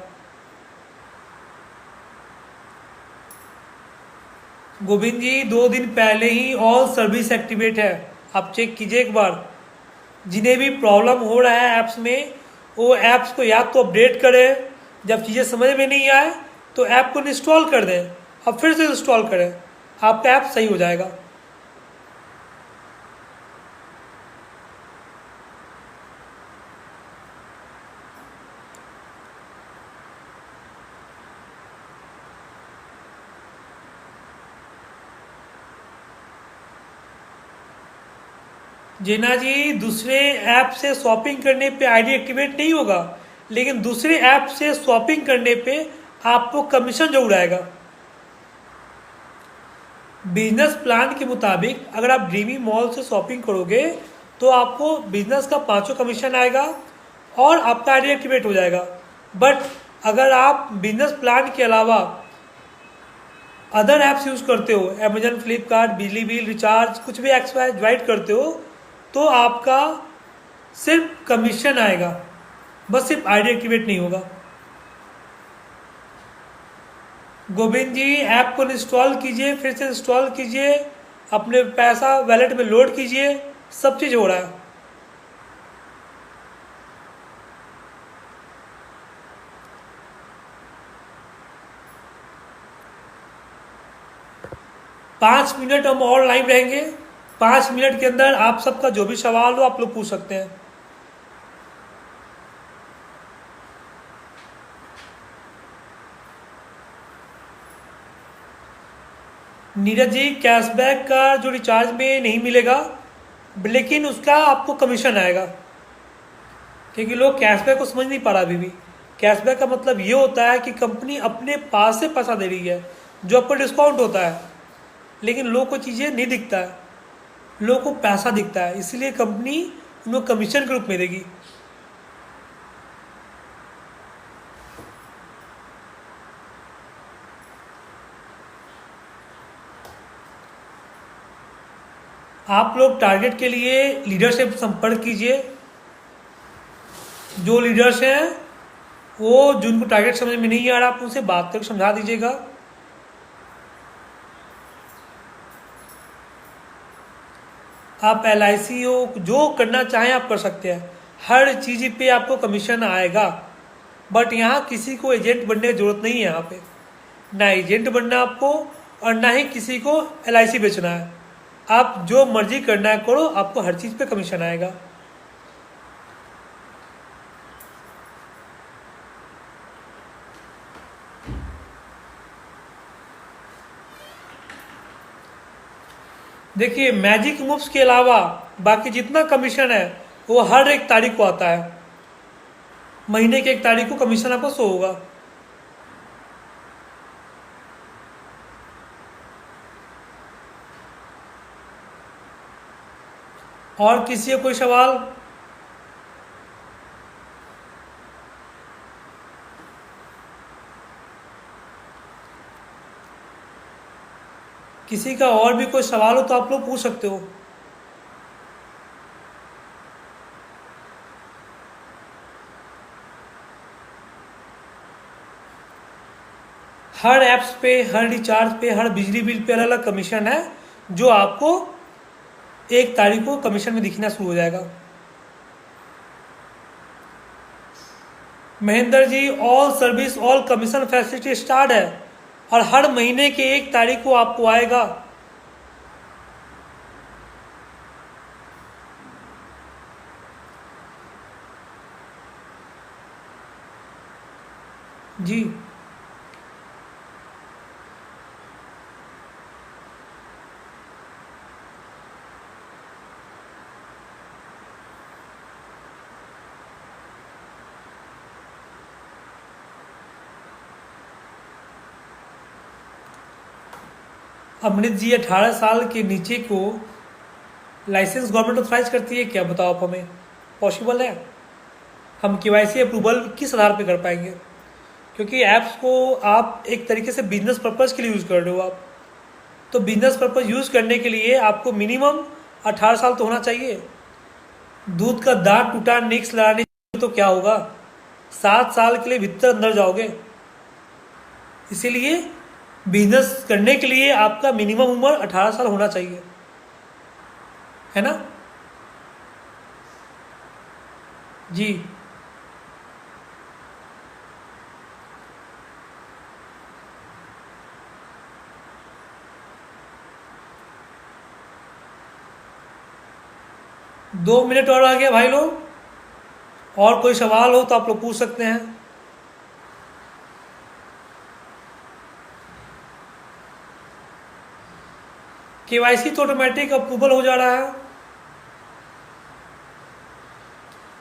गोविंद जी, 2 दिन पहले ही ऑल सर्विस एक्टिवेट है, आप चेक कीजिए एक बार। जिन्हें भी प्रॉब्लम हो रहा है ऐप्स में, वो ऐप्स को या तो अपडेट करें, जब चीज़ें समझ में नहीं आए तो ऐप को इंस्टॉल कर दें, अब फिर से इंस्टॉल करें, आपका ऐप सही हो जाएगा। जेना जी, दूसरे ऐप से शॉपिंग करने पे आईडी एक्टिवेट नहीं होगा, लेकिन दूसरे ऐप से शॉपिंग करने पे आपको कमीशन जरूर आएगा। बिजनेस प्लान के मुताबिक अगर आप ड्रीमी मॉल से शॉपिंग करोगे तो आपको बिजनेस का 5 कमीशन आएगा और आपका आईडी एक्टिवेट हो जाएगा। बट अगर आप बिजनेस प्लान के अलावा अदर ऐप्स यूज़ करते हो, अमेजन, फ्लिपकार्ट, बिजली बिल, रिचार्ज, कुछ भी एक्स वाई ज्वाइट करते हो, तो आपका सिर्फ कमीशन आएगा, बस सिर्फ आईडी एक्टिवेट नहीं होगा। गोविंद जी, ऐप को इंस्टॉल कीजिए, फिर से इंस्टॉल कीजिए, अपने पैसा वैलेट में लोड कीजिए, सब चीज़ हो रहा है। पाँच मिनट हम और लाइव रहेंगे। 5 मिनट के अंदर आप सबका जो भी सवाल हो आप लोग पूछ सकते हैं। नीरज जी, कैशबैक का जो रिचार्ज में नहीं मिलेगा, लेकिन उसका आपको कमीशन आएगा, क्योंकि लोग कैशबैक को समझ नहीं पा रहा अभी भी। कैशबैक का मतलब ये होता है कि कंपनी अपने पास से पैसा दे रही है, जो आपको डिस्काउंट होता है, लेकिन लोग को चीज़ें नहीं दिखता है, लोग को पैसा दिखता है, इसलिए कंपनी उनको कमीशन के रूप में देगी। आप लोग टारगेट के लिए लीडर से संपर्क कीजिए। जो लीडर्स हैं वो जिनको टारगेट समझ में नहीं आ रहा, आप उनसे बात करके समझा दीजिएगा। आप LIC हो, जो करना चाहें आप कर सकते हैं, हर चीज़ पे आपको कमीशन आएगा। बट यहाँ किसी को एजेंट बनने की जरूरत नहीं है। यहाँ पे ना एजेंट बनना आपको और ना ही किसी को LIC बेचना है। आप जो मर्जी करना है करो, आपको हर चीज़ पे कमीशन आएगा। देखिए, मैजिक मूव्स के अलावा बाकी जितना कमीशन है वो हर एक तारीख को आता है। महीने की 1 तारीख को कमीशन आपको शो होगा। और किसी का कोई सवाल? किसी का और भी कोई सवाल हो तो आप लोग पूछ सकते हो। हर ऐप्स पे, हर रिचार्ज पे, हर बिजली बिल पे अलग अलग कमीशन है, जो आपको 1 तारीख को कमीशन में दिखना शुरू हो जाएगा। Mahendra ji, all service all commission facility start है और हर महीने के 1 तारीख को आपको आएगा। जी, अमृत जी, 18 साल के नीचे को लाइसेंस गवर्नमेंट ऑथराइज करती है क्या? बताओ आप हमें, पॉसिबल है? हम KYC अप्रूवल किस आधार पे कर पाएंगे? क्योंकि ऐप्स को आप एक तरीके से बिजनेस पर्पज़ के लिए यूज़ कर रहे हो आप, तो बिजनेस पर्पज़ यूज़ करने के लिए आपको मिनिमम 18 साल तो होना चाहिए। दूध का दांत टूटा निक्स लगाने तो क्या होगा? 7 साल के लिए भीतर अंदर जाओगे। इसीलिए बिजनेस करने के लिए आपका मिनिमम उम्र 18 साल होना चाहिए, है ना जी? दो मिनट और आ गया भाई लोग। और कोई सवाल हो तो आप लोग पूछ सकते हैं। KYC तो ऑटोमेटिक अप्रूवल हो जा रहा है।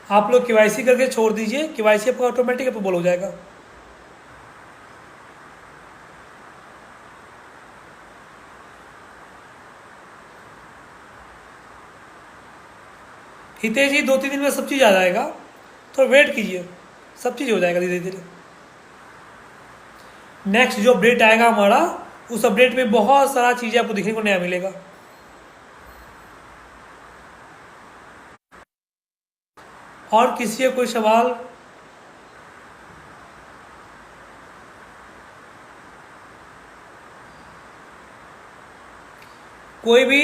आप लोग KYC करके छोड़ दीजिए, KYC आपका ऑटोमेटिक अप्रूवल हो जाएगा। हितेश जी 2-3 दिन में सब चीज़ आ जाएगा, थोड़ा वेट कीजिए, सब चीज़ हो जाएगा धीरे धीरे। नेक्स्ट जो अपडेट आएगा हमारा, उस अपडेट में बहुत सारा चीज़ें आपको देखने को नया मिलेगा। और किसी का कोई सवाल? कोई भी